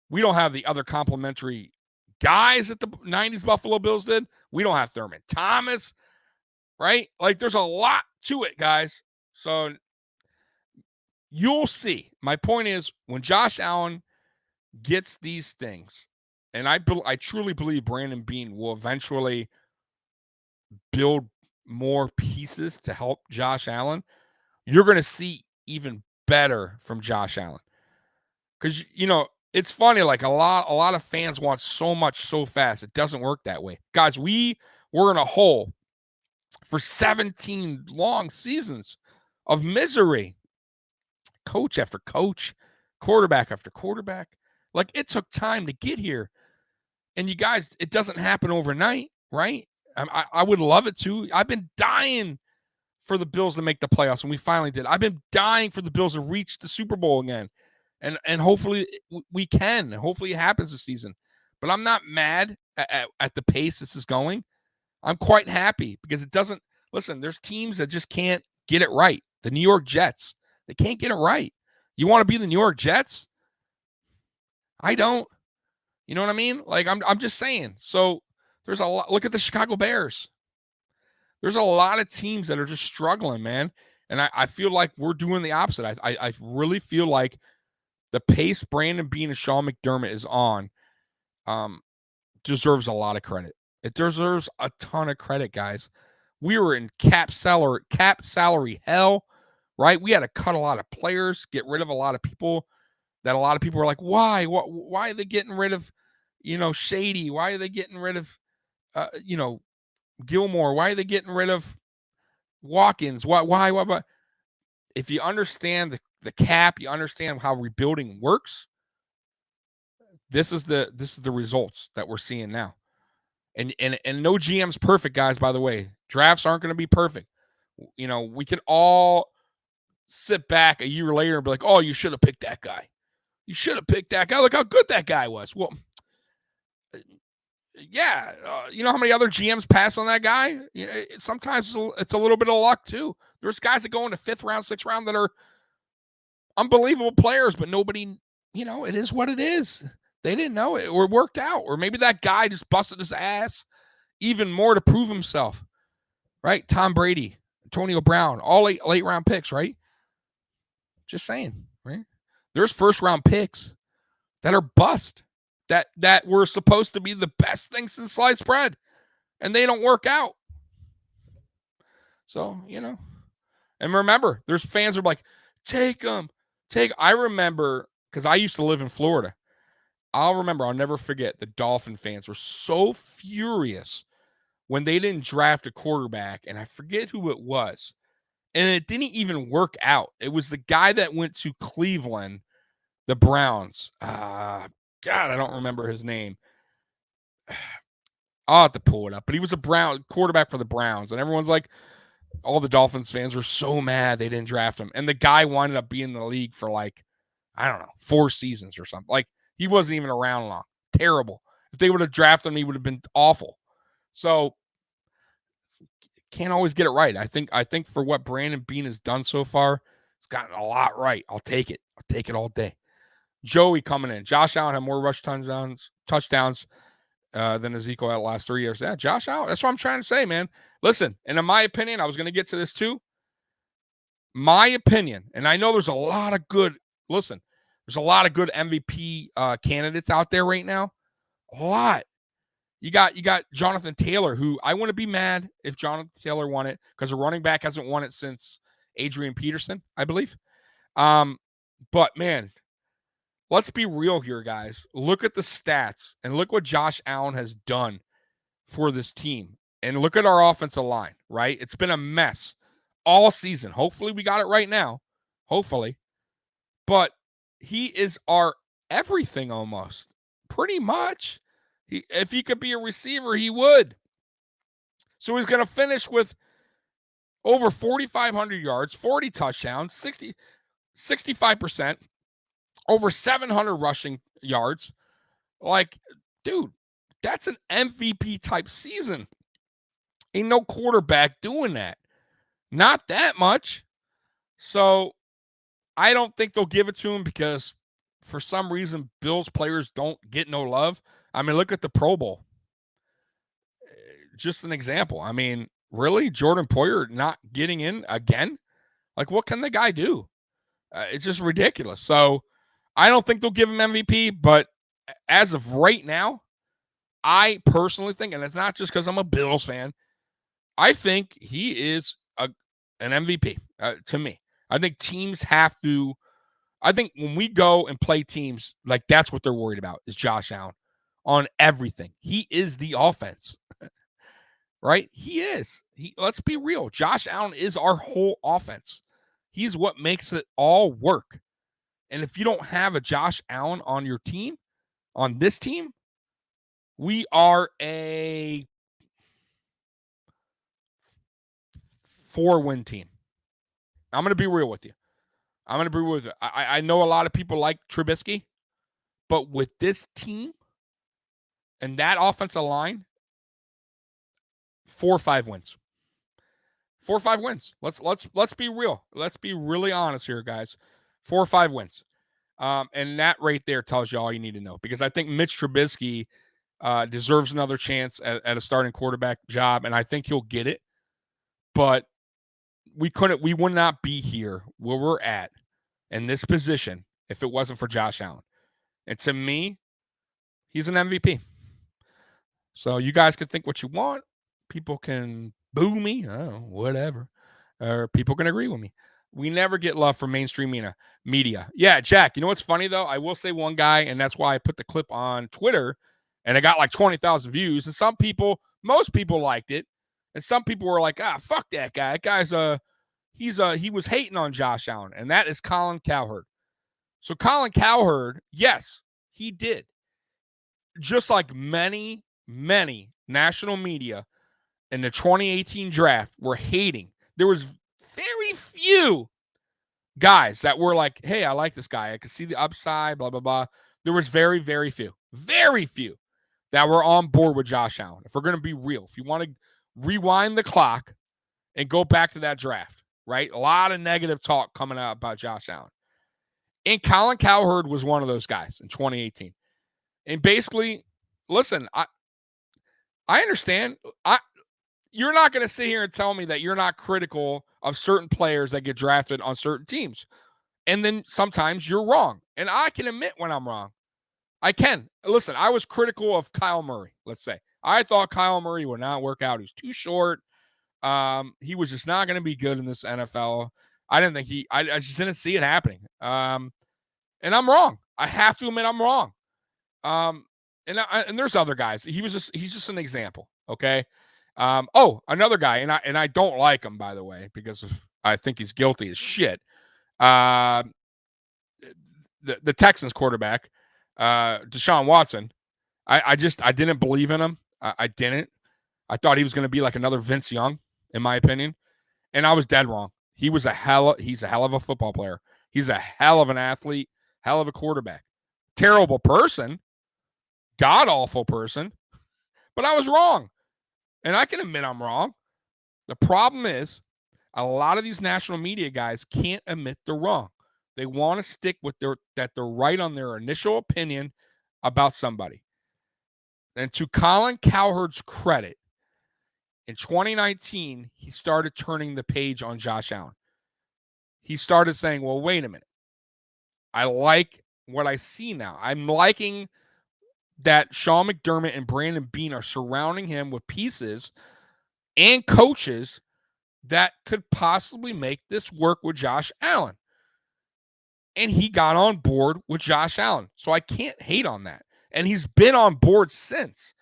We don't have the other complimentary guys that the 90s Buffalo Bills did. We don't have Thurman Thomas, right? Like, there's a lot to it, guys. So you'll see. My point is, when Josh Allen gets these things, and I truly believe Brandon Beane will eventually build more pieces to help Josh Allen, you're going to see even better from Josh Allen. Because, it's funny, like a lot of fans want so much so fast. It doesn't work that way. Guys, we were in a hole for 17 long seasons of misery. Coach after coach, quarterback after quarterback. Like, it took time to get here. And you guys, it doesn't happen overnight, right? I would love it to. I've been dying for the Bills to make the playoffs, and we finally did. I've been dying for the Bills to reach the Super Bowl again. And hopefully we can. Hopefully it happens this season. But I'm not mad at the pace this is going. I'm quite happy because it doesn't – listen, there's teams that just can't get it right. The New York Jets, they can't get it right. You want to be the New York Jets? I don't. You know what I mean? Like, I'm just saying. So there's a lot – look at the Chicago Bears. There's a lot of teams that are just struggling, man. And I feel like we're doing the opposite. I really feel like – the pace Brandon Beane and Sean McDermott is on deserves a lot of credit. It deserves a ton of credit, guys. We were in cap salary hell, right? We had to cut a lot of players, get rid of a lot of people that a lot of people were like, why? Why are they getting rid of, Shady? Why are they getting rid of, Gilmore? Why are they getting rid of Watkins? Why? If you understand the cap, you understand how rebuilding works. This is the results that we're seeing now. And no GM's perfect, guys, by the way. Drafts aren't going to be perfect. We could all sit back a year later and be like, oh, you should have picked that guy. You should have picked that guy. Look how good that guy was. Well, yeah. You know how many other GMs pass on that guy? Sometimes it's a little bit of luck, too. There's guys that go in the 5th round, 6th round that are unbelievable players, but nobody, it is what it is. They didn't know it or worked out. Or maybe that guy just busted his ass even more to prove himself, right? Tom Brady, Antonio Brown, all late round picks, right? Just saying, right? There's first round picks that are bust, that were supposed to be the best thing since sliced bread, and they don't work out. So, and remember, there's fans who are like, take him. I remember, because I used to live in Florida. I'll never forget, the Dolphin fans were so furious when they didn't draft a quarterback, and I forget who it was. And it didn't even work out. It was the guy that went to Cleveland, the Browns. God, I don't remember his name. I'll have to pull it up. But he was a Brown quarterback for the Browns. And everyone's like, all the Dolphins fans were so mad they didn't draft him. And the guy wound up being in the league for like, I don't know, 4 seasons or something. Like, he wasn't even around long. Terrible. If they would have drafted him, he would have been awful. So, can't always get it right. I think for what Brandon Beane has done so far, he's gotten a lot right. I'll take it. I'll take it all day. Joey coming in. Josh Allen had more rush touchdowns than Ezekiel had the last 3 years. Yeah, Josh Allen. That's what I'm trying to say, man. Listen, and in my opinion, I was going to get to this too. My opinion, and I know there's a lot of good MVP candidates out there right now. A lot. You got Jonathan Taylor, who I wouldn't be mad if Jonathan Taylor won it, because the running back hasn't won it since Adrian Peterson, I believe. But man, let's be real here, guys. Look at the stats and look what Josh Allen has done for this team. And look at our offensive line, right? It's been a mess all season. Hopefully we got it right now. Hopefully. But he is our everything almost. Pretty much. If he could be a receiver, he would. So he's going to finish with over 4,500 yards, 40 touchdowns, 65%, over 700 rushing yards. Like, dude, that's an MVP type season. Ain't no quarterback doing that. Not that much. So I don't think they'll give it to him because for some reason Bills players don't get no love. I mean, look at the Pro Bowl. Just an example. I mean, really? Jordan Poyer not getting in again? Like, what can the guy do? It's just ridiculous. So I don't think they'll give him MVP, but as of right now, I personally think, and it's not just because I'm a Bills fan, I think he is an MVP to me. I think teams have to, I think when we go and play teams, like that's what they're worried about is Josh Allen on everything. He is the offense, right? He is. Let's be real. Josh Allen is our whole offense. He's what makes it all work. And if you don't have a Josh Allen on your team, on this team, we are a 4-win team. I'm going to be real with you. I know a lot of people like Trubisky, but with this team and that offensive line, 4 or 5 wins. 4 or 5 wins. Let's be real. Let's be really honest here, guys. 4 or 5 wins. And that right there tells you all you need to know, because I think Mitch Trubisky deserves another chance at a starting quarterback job, and I think he'll get it. But we would not be here where we're at in this position if it wasn't for Josh Allen. And to me, he's an MVP. So you guys can think what you want. People can boo me. I don't know, whatever. Or people can agree with me. We never get love from mainstream media. Yeah, Jack, you know what's funny, though? I will say one guy, and that's why I put the clip on Twitter, and it got like 20,000 views. And most people liked it. And some people were like, fuck that guy. That guy's he was hating on Josh Allen, and that is Colin Cowherd. So Colin Cowherd, yes, he did. Just like many, many national media in the 2018 draft were hating. There was very few guys that were like, hey, I like this guy. I can see the upside, blah, blah, blah. There was very, very few that were on board with Josh Allen. If we're going to be real, if you want to rewind the clock and go back to that draft, right? A lot of negative talk coming out about Josh Allen. And Colin Cowherd was one of those guys in 2018. And basically, listen, I understand. You're not going to sit here and tell me that you're not critical of certain players that get drafted on certain teams. And then sometimes you're wrong. And I can admit when I'm wrong. I can. Listen, I was critical of Kyle Murray, let's say. I thought Kyle Murray would not work out. He was too short. He was just not going to be good in this NFL. I didn't think I just didn't see it happening. And I'm wrong. I have to admit I'm wrong. And there's other guys. He's just an example. Okay. Another guy, and I don't like him, by the way, because I think he's guilty as shit. The Texans quarterback, Deshaun Watson. I didn't believe in him. I didn't. I thought he was going to be like another Vince Young, in my opinion, and I was dead wrong. He's a hell of a football player. He's a hell of an athlete, hell of a quarterback. Terrible person, god awful person, but I was wrong, and I can admit I'm wrong. The problem is, a lot of these national media guys can't admit they're wrong. They want to stick with that they're right on their initial opinion about somebody. And to Colin Cowherd's credit, in 2019, he started turning the page on Josh Allen. He started saying, well, wait a minute. I like what I see now. I'm liking that Sean McDermott and Brandon Beane are surrounding him with pieces and coaches that could possibly make this work with Josh Allen. And he got on board with Josh Allen. So I can't hate on that. And he's been on board since.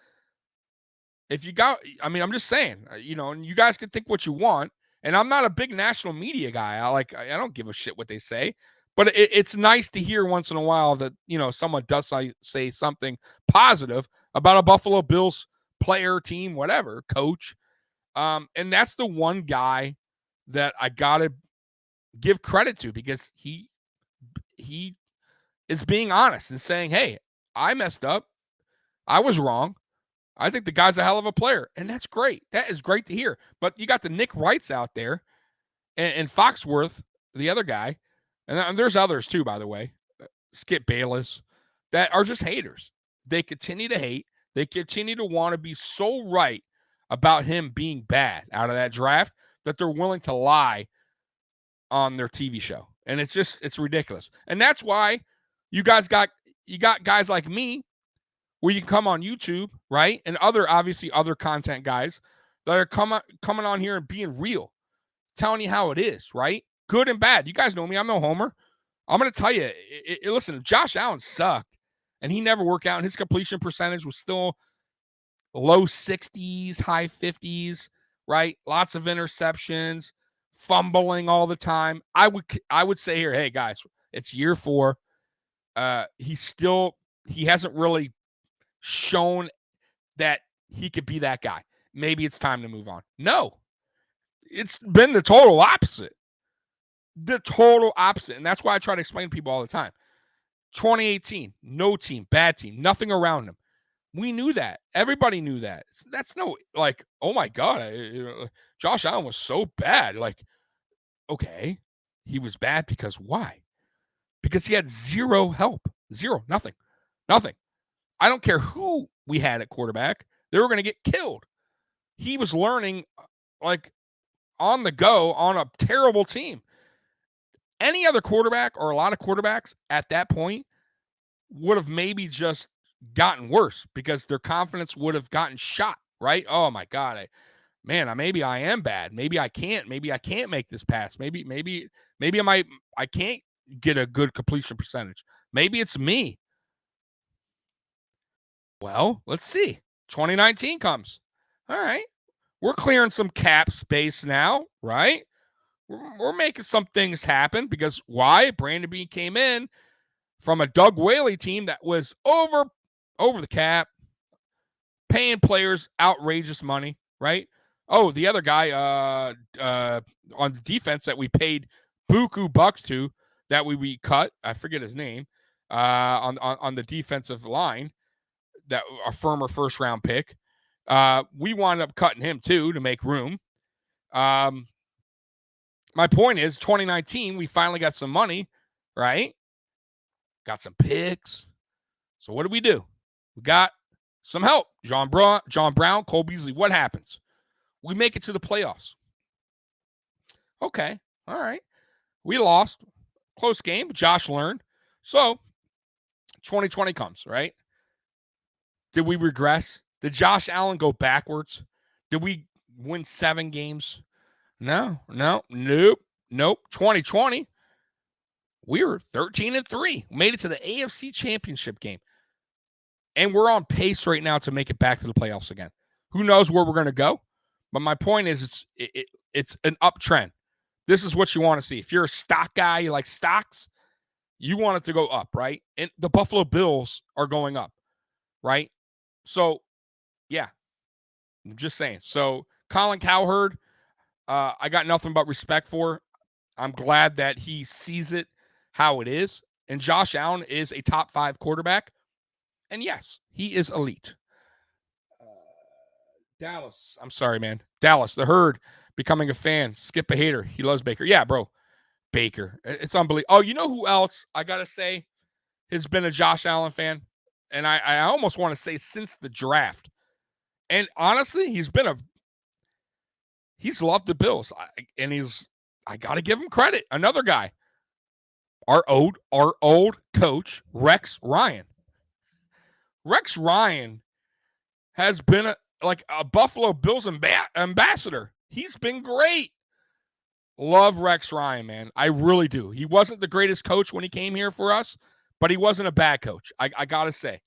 I'm just saying, and you guys can think what you want. And I'm not a big national media guy. I don't give a shit what they say. But it's nice to hear once in a while that, someone does say something positive about a Buffalo Bills player, team, whatever, coach. And that's the one guy that I got to give credit to, because he is being honest and saying, hey, I messed up. I was wrong. I think the guy's a hell of a player, and that's great. That is great to hear. But you got the Nick Wrights out there and Foxworth, the other guy, and there's others too, by the way, Skip Bayless, that are just haters. They continue to hate. They continue to want to be so right about him being bad out of that draft that they're willing to lie on their TV show. And it's ridiculous. And that's why you got guys like me, where you can come on YouTube, right? And other content guys that are coming on here and being real, telling you how it is, right? Good and bad. You guys know me. I'm no homer. I'm going to tell you, listen, Josh Allen sucked, and he never worked out, and his completion percentage was still low 60s, high 50s, right? Lots of interceptions, fumbling all the time. I would say here, hey, guys, it's year 4. He hasn't really shown that he could be that guy. Maybe it's time to move on. No, it's been the total opposite. The total opposite. And that's why I try to explain to people all the time. 2018, no team, bad team, nothing around him. We knew that. Everybody knew that. That's no, oh my God, Josh Allen was so bad. Okay, he was bad because why? Because he had zero help. Zero, nothing. I don't care who we had at quarterback. They were going to get killed. He was learning on the go on a terrible team. Any other quarterback or a lot of quarterbacks at that point would have maybe just gotten worse because their confidence would have gotten shot, right? Oh my God, maybe I am bad. Maybe I can't make this pass. Maybe I can't get a good completion percentage. Maybe it's me. Well, let's see. 2019 comes. All right. We're clearing some cap space now, right? We're making some things happen because why? Brandon Beane came in from a Doug Whaley team that was over the cap, paying players outrageous money, right? Oh, the other guy on the defense that we paid buku bucks to, that we cut, I forget his name, on the defensive line, that a firmer first round pick. We wound up cutting him too to make room. My point is 2019, we finally got some money, right? Got some picks. So what do? We got some help. John Brown, Cole Beasley. What happens? We make it to the playoffs. Okay. All right. We lost. Close game, but Josh learned. So 2020 comes, right? Did we regress? Did Josh Allen go backwards? Did we win 7 games? No, nope. Nope. 2020, we were 13-3. Made it to the AFC Championship game. And we're on pace right now to make it back to the playoffs again. Who knows where we're going to go? But my point is it's an uptrend. This is what you want to see. If you're a stock guy, you like stocks, you want it to go up, right? And the Buffalo Bills are going up, right? So, yeah, I'm just saying. So, Colin Cowherd, I got nothing but respect for. I'm glad that he sees it how it is. And Josh Allen is a top 5 quarterback. And yes, he is elite. Dallas. I'm sorry, man. Dallas, the herd, becoming a fan. Skip a hater. He loves Baker. Yeah, bro. Baker. It's unbelievable. Oh, you know who else I got to say has been a Josh Allen fan? And I almost want to say since the draft. And honestly, he's loved the Bills. I got to give him credit. Another guy. Our old coach, Rex Ryan. Rex Ryan has been a Buffalo Bills ambassador. He's been great. Love Rex Ryan, man. I really do. He wasn't the greatest coach when he came here for us, but he wasn't a bad coach. I gotta say,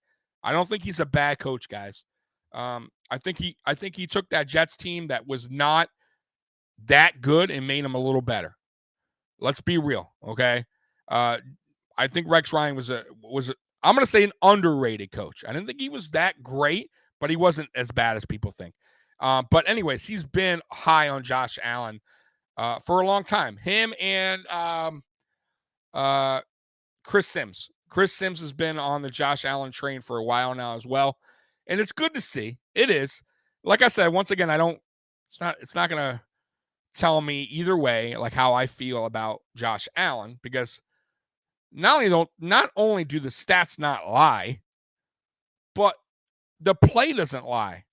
I don't think he's a bad coach, guys. I think he took that Jets team that was not that good and made them a little better. Let's be real, okay? I think Rex Ryan was I'm going to say an underrated coach. I didn't think he was that great, but he wasn't as bad as people think. But anyways, he's been high on Josh Allen for a long time. Him and Chris Sims. Chris Sims has been on the Josh Allen train for a while now as well. And it's good to see. It is. Like I said, once again, it's not going to tell me either way like how I feel about Josh Allen, because not only do the stats not lie, but the play doesn't lie.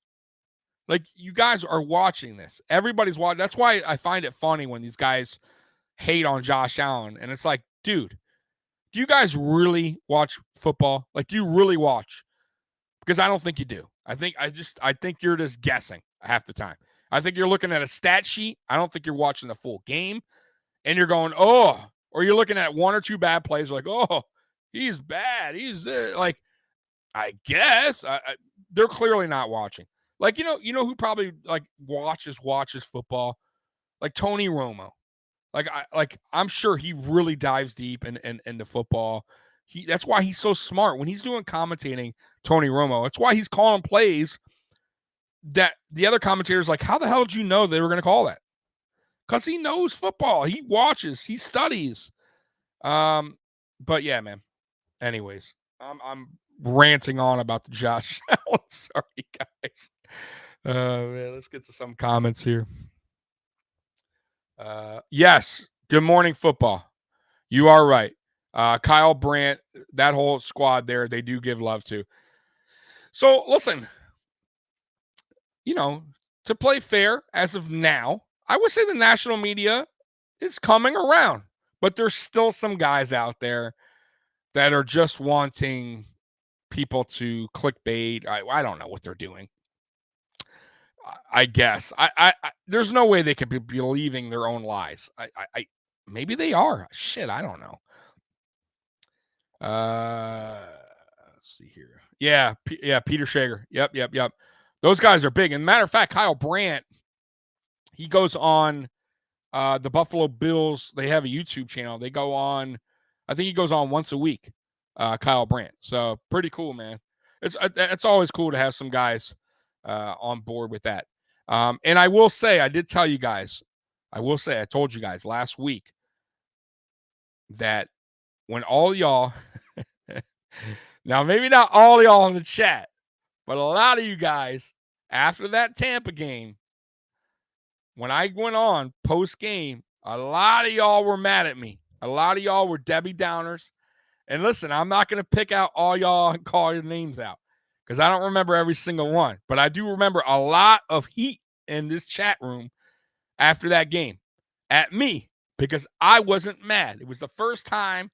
Like, you guys are watching this. Everybody's watching. That's why I find it funny when these guys hate on Josh Allen. And it's like, dude, do you guys really watch football? Like, do you really watch? Because I don't think you do. I think you're just guessing half the time. I think you're looking at a stat sheet. I don't think you're watching the full game. And you're going, oh, or you're looking at one or two bad plays like, oh, he's bad. He's like, I guess they're clearly not watching. Like, you know who probably like watches football? Like Tony Romo. I'm sure he really dives deep into football. That's why he's so smart when he's doing commentating. Tony Romo. That's why he's calling plays that the other commentators like, how the hell did you know they were going to call that? Because he knows football. He watches. He studies. But yeah, man. Anyways, I'm ranting on about the Josh Allen. Sorry, guys. Man, let's get to some comments here. Yes. Good morning, football. You are right. Kyle Brandt, that whole squad there, they do give love to. So listen, to play fair as of now, I would say the national media is coming around, but there's still some guys out there that are just wanting people to clickbait. I don't know what they're doing. I guess I there's no way they could be believing their own lies. I maybe they are. Shit, I don't know. Let's see here. Yeah, Peter Shager. Yep. Those guys are big. And matter of fact, Kyle Brandt, he goes on the Buffalo Bills. They have a YouTube channel. They go on, I think he goes on once a week, Kyle Brandt. So pretty cool, man. It's always cool to have some guys on board with that. And I will say, I did tell you guys, I told you guys last week that when all y'all, now maybe not all y'all in the chat, but a lot of you guys, after that Tampa game, when I went on post-game, a lot of y'all were mad at me. A lot of y'all were Debbie Downers. And listen, I'm not going to pick out all y'all and call your names out because I don't remember every single one. But I do remember a lot of heat in this chat room after that game at me because I wasn't mad. It was the first time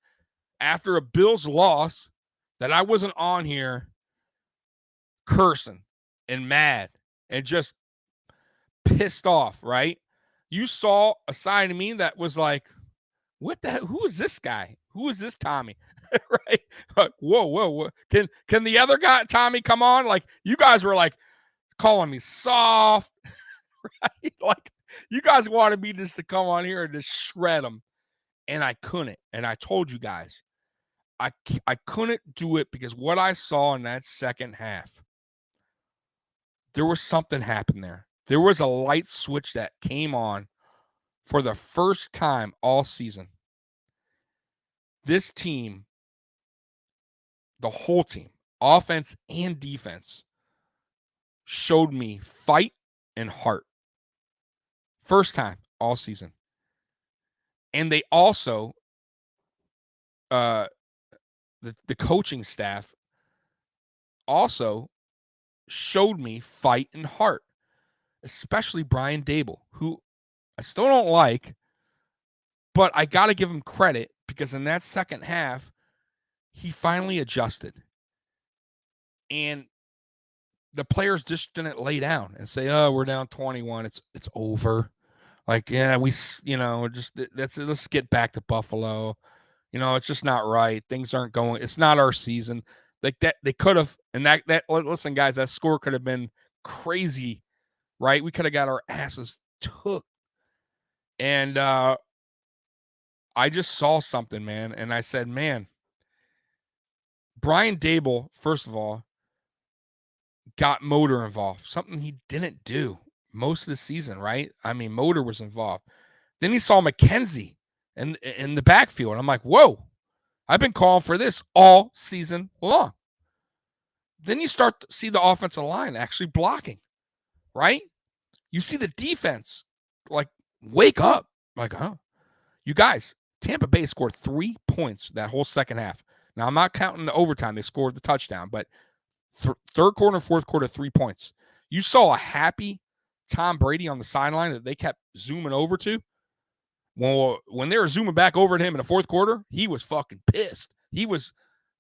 after a Bills loss that I wasn't on here cursing and mad and just pissed off, right? you saw a side of me that was like, what the hell? Who is this guy? Who is this Tommy? Right? Like, whoa. Can the other guy, Tommy, come on? Like, you guys were like calling me soft. Right? Like, you guys wanted me just to come on here and just shred them. And I couldn't. And I told you guys, I couldn't do it because what I saw in that second half, there was something happened there. There was a light switch that came on for the first time all season. This team, the whole team, offense and defense, showed me fight and heart. First time all season. And they also, the coaching staff also showed me fight and heart, especially Brian Daboll, who I still don't like, but I got to give him credit because in that second half, he finally adjusted. And the players just didn't lay down and say, oh, we're down 21. It's over. Like, yeah, let's get back to Buffalo. It's just not right. Things aren't going. It's not our season. Like that, they could have. And that listen, guys, that score could have been crazy, right? We could have got our asses took. And I just saw something, man. And I said, man, Brian Daboll, first of all, got Motor involved, something he didn't do most of the season, right? I mean, Motor was involved. Then he saw McKenzie in the backfield. I'm like, whoa, I've been calling for this all season long. Then you start to see the offensive line actually blocking, right? You see the defense, like, wake up. Like, huh? You guys, Tampa Bay scored 3 points that whole second half. Now, I'm not counting the overtime. They scored the touchdown, but third quarter and fourth quarter, 3 points. You saw a happy Tom Brady on the sideline that they kept zooming over to. Well, when they were zooming back over to him in the fourth quarter, he was fucking pissed. He was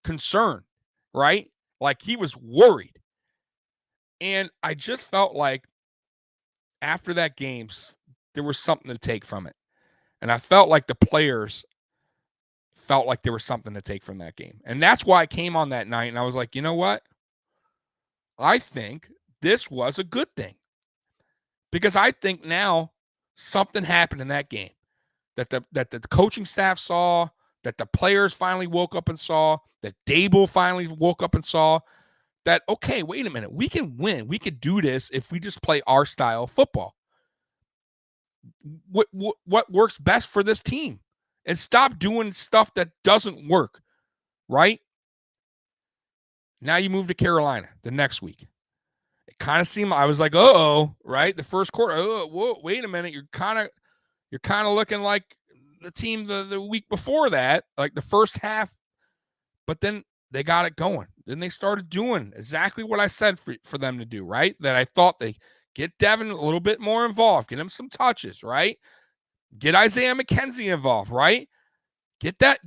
concerned, right? Like, he was worried. And I just felt like after that game, there was something to take from it. And I felt like the players felt like there was something to take from that game. And that's why I came on that night and I was like, you know what? I think this was a good thing. Because I think now something happened in that game that the coaching staff saw, that the players finally woke up and saw, that Daboll finally woke up and saw, that, okay, wait a minute, we can win. We could do this if we just play our style of football. What works best for this team? And stop doing stuff that doesn't work, right? Now you move to Carolina the next week. It kind of seemed, I was like, uh-oh, right? The first quarter, whoa, wait a minute, you're kind of looking like the team the week before that, like the first half. But then they got it going. Then they started doing exactly what I said for them to do, right? That I thought they get Devin a little bit more involved, get him some touches, right? Get Isaiah McKenzie involved, right? Get a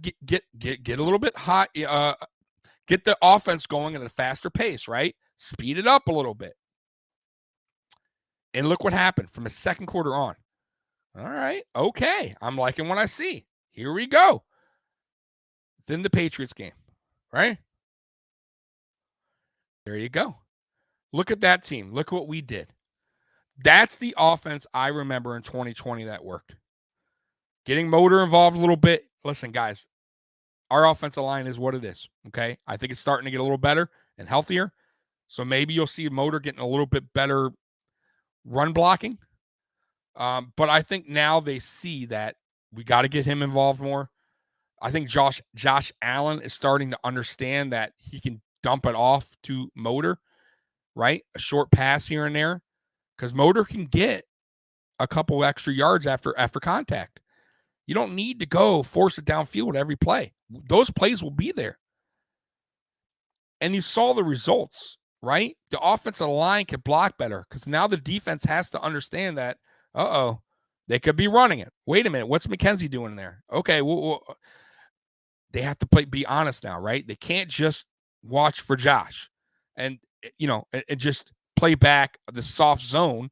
little bit hot, get the offense going at a faster pace, right? Speed it up a little bit. And look what happened from the second quarter on. All right, okay. I'm liking what I see. Here we go. Then the Patriots game, right? There you go. Look at that team. Look what we did. That's the offense I remember in 2020 that worked. Getting Motor involved a little bit. Listen, guys, our offensive line is what it is, okay? I think it's starting to get a little better and healthier. So maybe you'll see Motor getting a little bit better run blocking. But I think now they see that we got to get him involved more. I think Josh Allen is starting to understand that he can dump it off to Motor, right? A short pass here and there, because Motor can get a couple extra yards after contact. You don't need to go force it downfield every play. Those plays will be there. And you saw the results, right? The offensive line could block better because now the defense has to understand that, they could be running it. Wait a minute, what's McKenzie doing there? Okay, well, they have to be honest now, right? They can't just watch for Josh and just play back the soft zone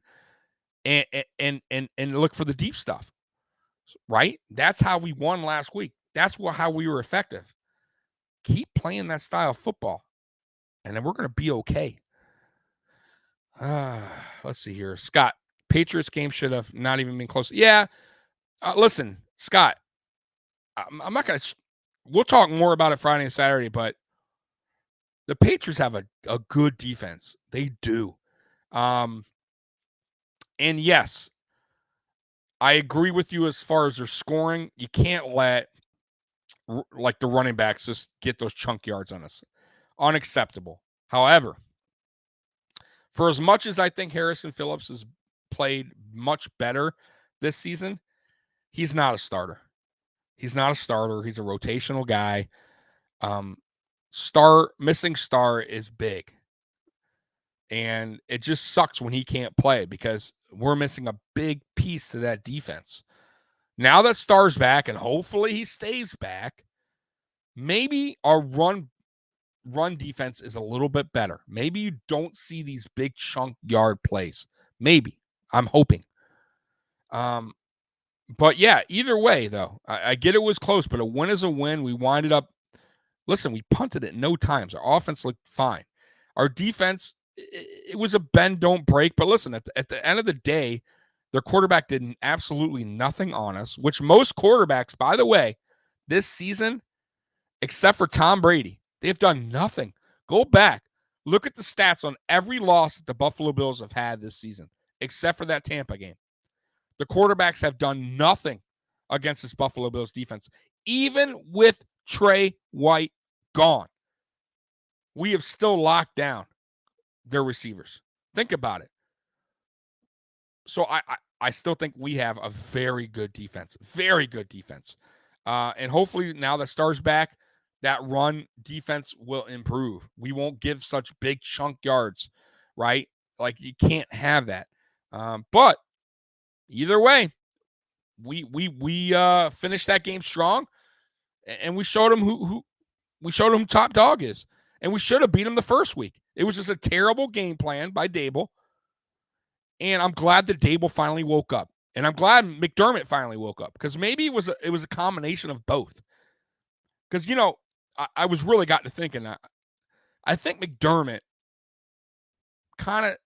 and look for the deep stuff, right? That's how we won last week. That's how we were effective. Keep playing that style of football, and then we're going to be okay. Let's see here. Scott, Patriots game should have not even been close. Yeah. Listen, Scott, I'm not going to – we'll talk more about it Friday and Saturday, but the Patriots have a good defense. They do. And yes, I agree with you as far as their scoring. You can't let like the running backs just get those chunk yards on us. Unacceptable. However, for as much as I think Harrison Phillips has played much better this season, he's not a starter. He's not a starter. He's a rotational guy. Missing star is big. And it just sucks when he can't play because we're missing a big piece to that defense. Now that Star's back, and hopefully he stays back, maybe our run defense is a little bit better. Maybe you don't see these big chunk yard plays. Maybe. I'm hoping. But yeah, either way, though, I get it was close, but a win is a win. We winded up, listen, we punted it no times. Our offense looked fine. Our defense, it was a bend, don't break. But listen, at the end of the day, their quarterback did absolutely nothing on us, which most quarterbacks, by the way, this season, except for Tom Brady, they've done nothing. Go back. Look at the stats on every loss that the Buffalo Bills have had this season, except for that Tampa game. The quarterbacks have done nothing against this Buffalo Bills defense. Even with Trey White gone, we have still locked down their receivers. Think about it. So I still think we have a very good defense. Very good defense. And hopefully now that Star's back, that run defense will improve. We won't give such big chunk yards, right? Like you can't have that. But either way, we finished that game strong, and we showed them who top dog is, and we should have beat them the first week. It was just a terrible game plan by Dable, and I'm glad that Dable finally woke up, and I'm glad McDermott finally woke up because maybe it was a combination of both. Because I was really got to thinking that I think McDermott kind of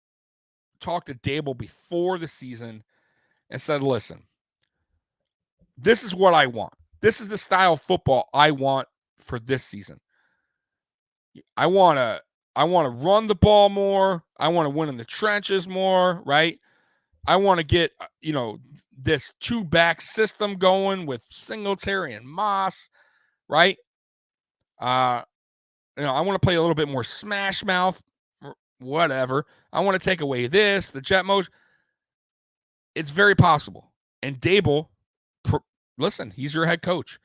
talked to Dable before the season and said, listen, this is what I want. This is the style of football I want for this season. I want to run the ball more. I want to win in the trenches more, right? I want to get, this two-back system going with Singletary and Moss, right? I want to play a little bit more smash mouth, whatever. I want to take away the jet motion. It's very possible. And Dable, listen, he's your head coach.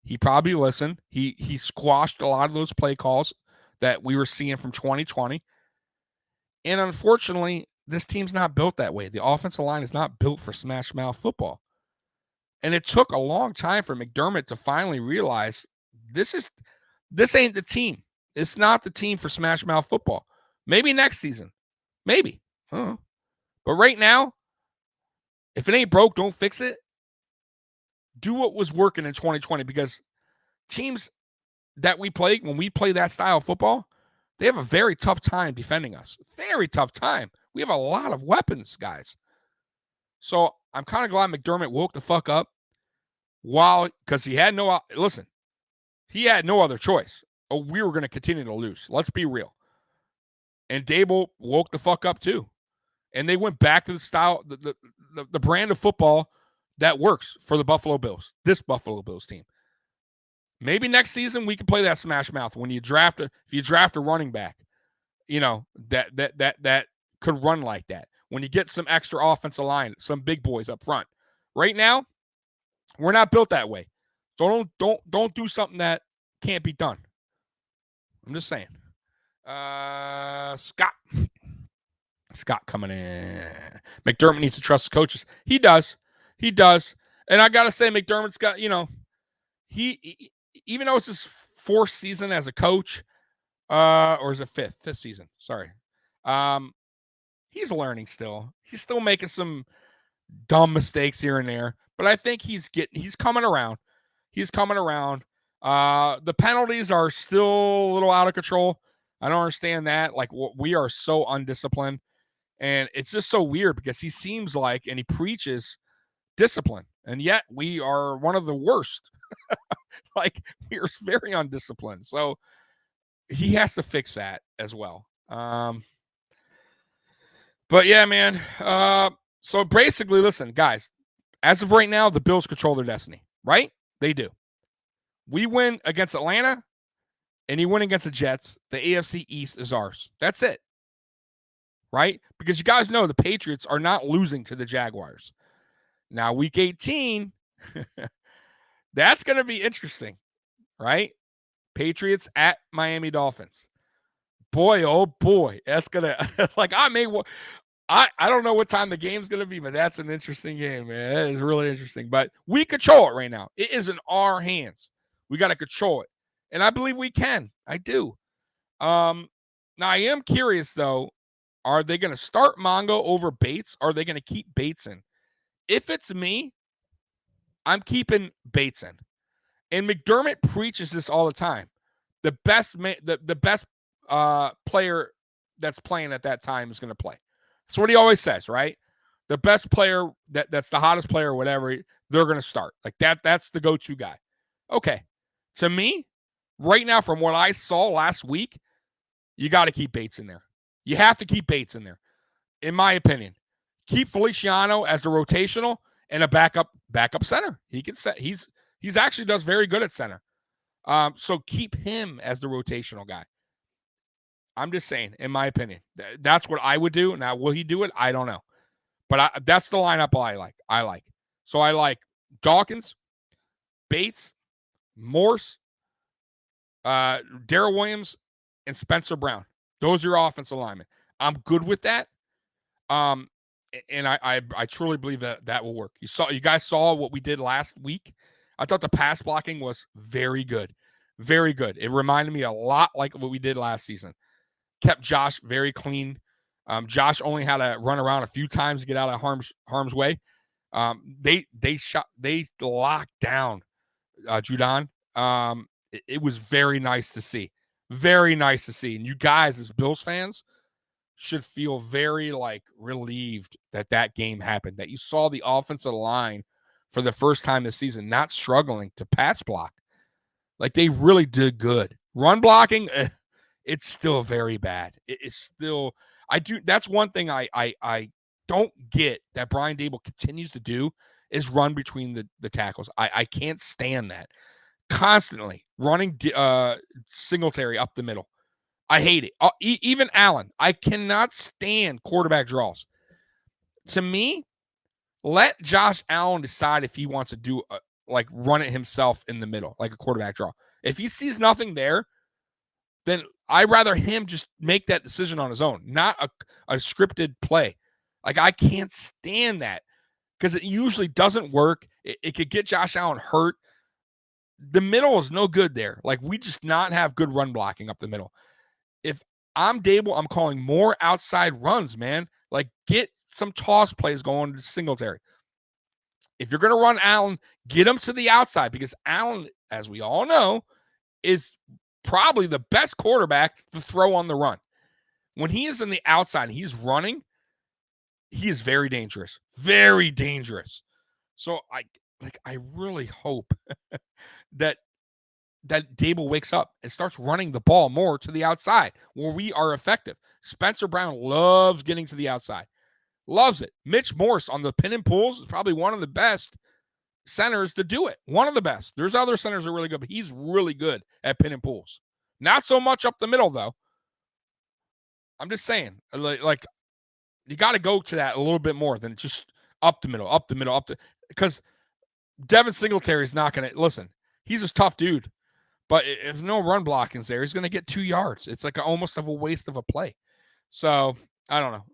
He probably listened. He squashed a lot of those play calls that we were seeing from 2020. And unfortunately, this team's not built that way. The offensive line is not built for smash mouth football. And it took a long time for McDermott to finally realize this ain't the team. It's not the team for smash mouth football. Maybe next season. Maybe. But right now, if it ain't broke, don't fix it. Do what was working in 2020 because teams that we play, when we play that style of football, they have a very tough time defending us. Very tough time. We have a lot of weapons, guys. So I'm kind of glad McDermott woke the fuck up because he had no other choice. We were going to continue to lose. Let's be real. And Dable woke the fuck up too. And they went back to the style, the brand of football that works for the Buffalo Bills, this Buffalo Bills team. Maybe next season we can play that smash mouth when if you draft a running back, that could run like that. When you get some extra offensive line, some big boys up front. Right now, we're not built that way. So don't do something that can't be done. I'm just saying. Scott coming in. McDermott needs to trust the coaches. He does. And I got to say, McDermott's got, he even though it's his fourth season as a coach, or is it fifth season? Sorry. he's learning still. He's still making some dumb mistakes here and there, but I think he's coming around. He's coming around. The penalties are still a little out of control. I don't understand that. Like, we are so undisciplined, and it's just so weird because he seems like, and he preaches discipline, and yet we are one of the worst. Like, we are very undisciplined. So he has to fix that as well. But yeah, man. So basically, listen, guys, as of right now, the Bills control their destiny, right? They do. We win against Atlanta, and you win against the Jets. The AFC East is ours. That's it, right? Because you guys know the Patriots are not losing to the Jaguars. Now, week 18, that's going to be interesting, right? Patriots at Miami Dolphins. Boy, oh boy, that's going to, like, I don't know what time the game's going to be, but that's an interesting game, man. That is really interesting. But we control it right now. It is in our hands. We got to control it. And I believe we can. I do. Now, I am curious, though. Are they going to start Mongo over Bates? Or are they going to keep Bates in? If it's me, I'm keeping Bates in. And McDermott preaches this all the time. The best player that's playing at that time is going to play. That's what he always says, right? The best player, that's the hottest player or whatever, they're going to start. Like that's the go-to guy. Okay. To me, right now, from what I saw last week, you got to keep Bates in there. You have to keep Bates in there, in my opinion. Keep Feliciano as the rotational and a backup center. He can set. He's actually does very good at center. So keep him as the rotational guy. I'm just saying, in my opinion, that's what I would do. Now, will he do it? I don't know, but that's the lineup I like. So I like Dawkins, Bates, Morse, Darrell Williams, and Spencer Brown. Those are your offensive linemen. I'm good with that. And I truly believe that will work. You guys saw what we did last week. I thought the pass blocking was very good. Very good. It reminded me a lot like what we did last season. Kept Josh very clean. Josh only had to run around a few times to get out of harm's way. They locked down Judon. It was very nice to see. Very nice to see. And you guys, as Bills fans, should feel very relieved that game happened, that you saw the offensive line for the first time this season not struggling to pass block. Like, they really did good. Run blocking, it's still very bad. It's still, that's one thing I don't get that Brian Daboll continues to do is run between the tackles. I can't stand that. Constantly running Singletary up the middle. I hate it. Even Allen. I cannot stand quarterback draws. To me, let Josh Allen decide if he wants to do run it himself in the middle, like a quarterback draw. If he sees nothing there, then I'd rather him just make that decision on his own, not a scripted play. Like, I can't stand that because it usually doesn't work. It could get Josh Allen hurt. The middle is no good there. Like, we just not have good run blocking up the middle. If I'm Daboll, I'm calling more outside runs, man. Like, get some toss plays going to Singletary. If you're going to run Allen, get him to the outside because Allen, as we all know, is probably the best quarterback to throw on the run. When he is in the outside and he's running, he is very dangerous. Very dangerous. So I really hope that Daboll wakes up and starts running the ball more to the outside where we are effective. Spencer Brown loves getting to the outside. Loves it. Mitch Morse on the pin and pulls is probably one of the best centers to do it. One of the best. There's other centers that are really good, but he's really good at pin and pulls. Not so much up the middle, though. I'm just saying, like you got to go to that a little bit more than just up the middle, because Devin Singletary is not going to, listen, he's a tough dude, but if no run blocking's there, he's going to get 2 yards. It's like almost of a waste of a play. So, I don't know.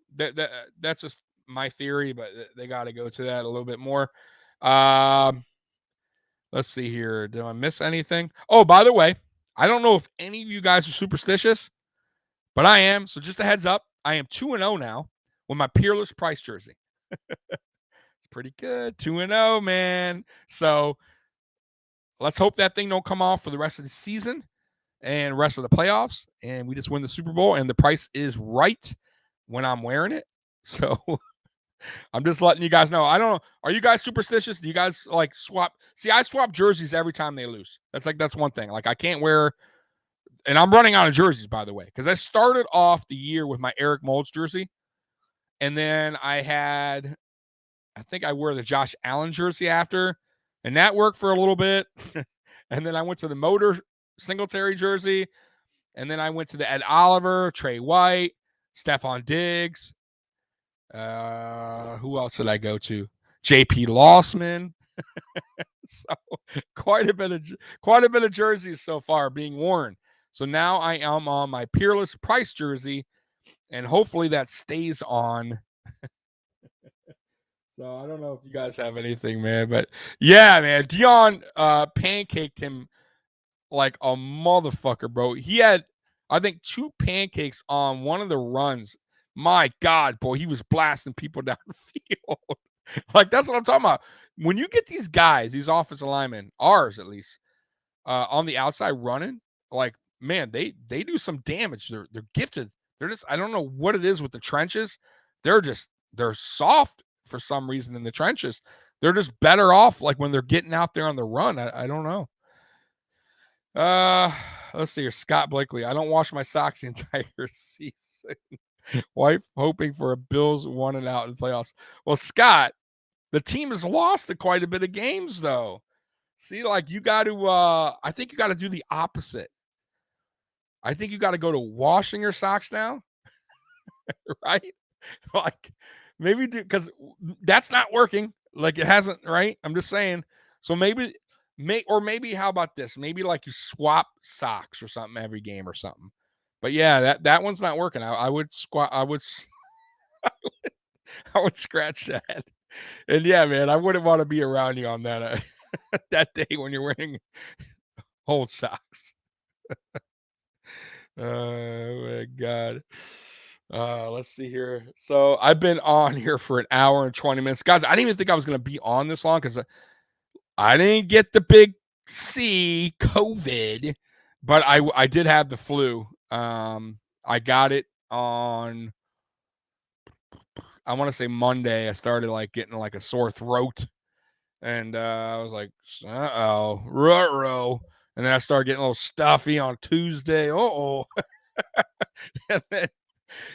That's just my theory, but they got to go to that a little bit more. Let's see here. Did I miss anything? Oh, by the way, I don't know if any of you guys are superstitious, but I am. So just a heads up, I am 2-0 now with my Peerless Price jersey. It's pretty good. 2-0, man. So let's hope that thing don't come off for the rest of the season and rest of the playoffs, and we just win the Super Bowl, and the price is right when I'm wearing it. So I'm just letting you guys know. I don't know. Are you guys superstitious? Do you guys like swap? See, I swap jerseys every time they lose. That's one thing. Like I can't wear, and I'm running out of jerseys, by the way, because I started off the year with my Eric Moulds jersey, and then I think I wore the Josh Allen jersey after, and that worked for a little bit. And then I went to the Motor Singletary jersey, and then I went to the Ed Oliver, Trey White, Stephon Diggs. Who else did I go to? JP Lossman. So quite a bit of jerseys so far being worn. So now I am on my Peerless Price jersey, and hopefully that stays on. So I don't know if you guys have anything, man, but yeah, man, Dion pancaked him like a motherfucker, bro. He had, I think, 2 pancakes on one of the runs. My God, boy, he was blasting people down the field. Like, that's what I'm talking about. When you get these guys, these offensive linemen, ours at least, on the outside running, like, man, they do some damage. They're gifted. They're just, I don't know what it is with the trenches. They're soft for some reason in the trenches. They're just better off like when they're getting out there on the run. I don't know. Let's see here. Scott Blakely. I don't wash my socks the entire season. Wife hoping for a Bills 1-and-out in the playoffs. Well, Scott, the team has lost quite a bit of games, though. See, like you got to, I think you got to do the opposite. I think you got to go to washing your socks now, right? Like maybe do, because that's not working. Like it hasn't, right? I'm just saying. So maybe how about this? Maybe like you swap socks or something every game or something. But yeah, that one's not working. I would scratch that. And yeah, man, I wouldn't want to be around you on that that day when you're wearing old socks. Oh my God. Let's see here. So I've been on here for 1 hour and 20 minutes. Guys, I didn't even think I was going to be on this long because I didn't get the big C, COVID, but I did have the flu. I got it on, I want to say Monday. I started like getting like a sore throat, and I was like, ruh-roh. And then I started getting a little stuffy on Tuesday. and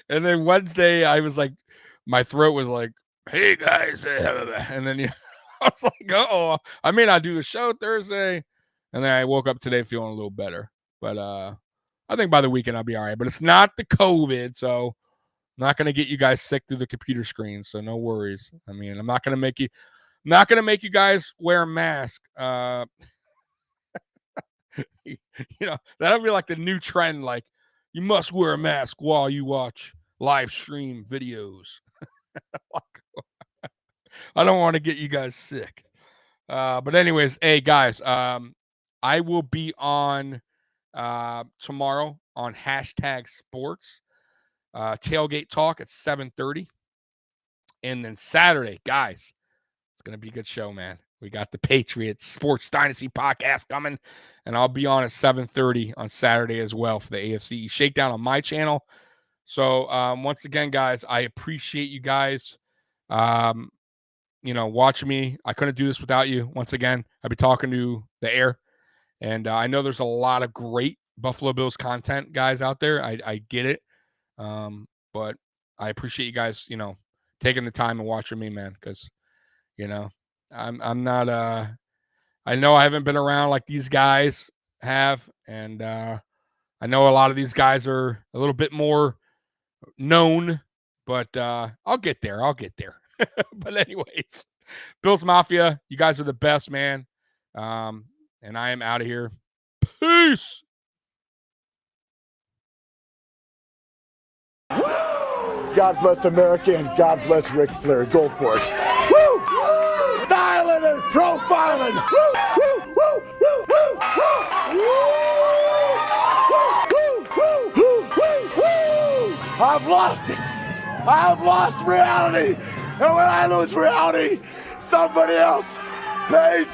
then Wednesday, I was like, my throat was like, hey guys, and then I was like, I may not do the show Thursday. And then I woke up today feeling a little better. But I think by the weekend I'll be all right. But it's not the COVID, so I'm not going to get you guys sick through the computer screen. So no worries. I mean, I'm not going to make you guys wear a mask. That'll be like the new trend. Like, you must wear a mask while you watch live stream videos. I don't want to get you guys sick. But anyways, hey guys, I will be on tomorrow on #sports tailgate talk at 7:30. And then Saturday, guys, it's going to be a good show, man. We got the Patriots Sports Dynasty podcast coming, and I'll be on at 7:30 on Saturday as well for the AFC Shakedown on my channel. So once again, guys, I appreciate you guys, watching me. I couldn't do this without you. Once again, I'd be talking to the air, and I know there's a lot of great Buffalo Bills content, guys, out there. I get it, but I appreciate you guys, taking the time and watching me, man, because, I'm not I know I haven't been around like these guys have, and I know a lot of these guys are a little bit more known, but I'll get there. But anyways, Bills Mafia, you guys are the best, man. And I am out of here. Peace. God bless America and God bless Ric Flair. Go for it. Woo! Styling and profiling. Woo! Woo! Woo! Woo! Woo! Woo! Woo! Woo! Woo! Woo! Woo! I've lost it. I've lost reality. And when I lose reality, somebody else pays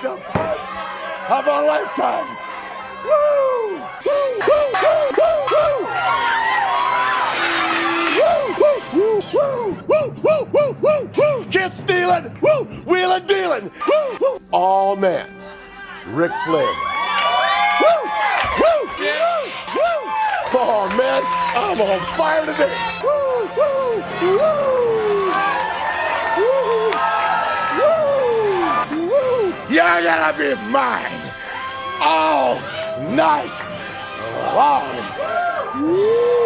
the price of a lifetime. Woo! Woo! Woo! Woo! Woo! Woo! Woo! Woo! Woo! Woo! Woo! Woo! Kiss stealing. Woo! Wheeling dealing. Woo! Woo! All man. Ric Flair. Woo! Woo! Woo! Woo! Oh man, I'm on fire today. Woo! Woo! Woo! Woo! Woo! You're gonna be mine all night long. Woo!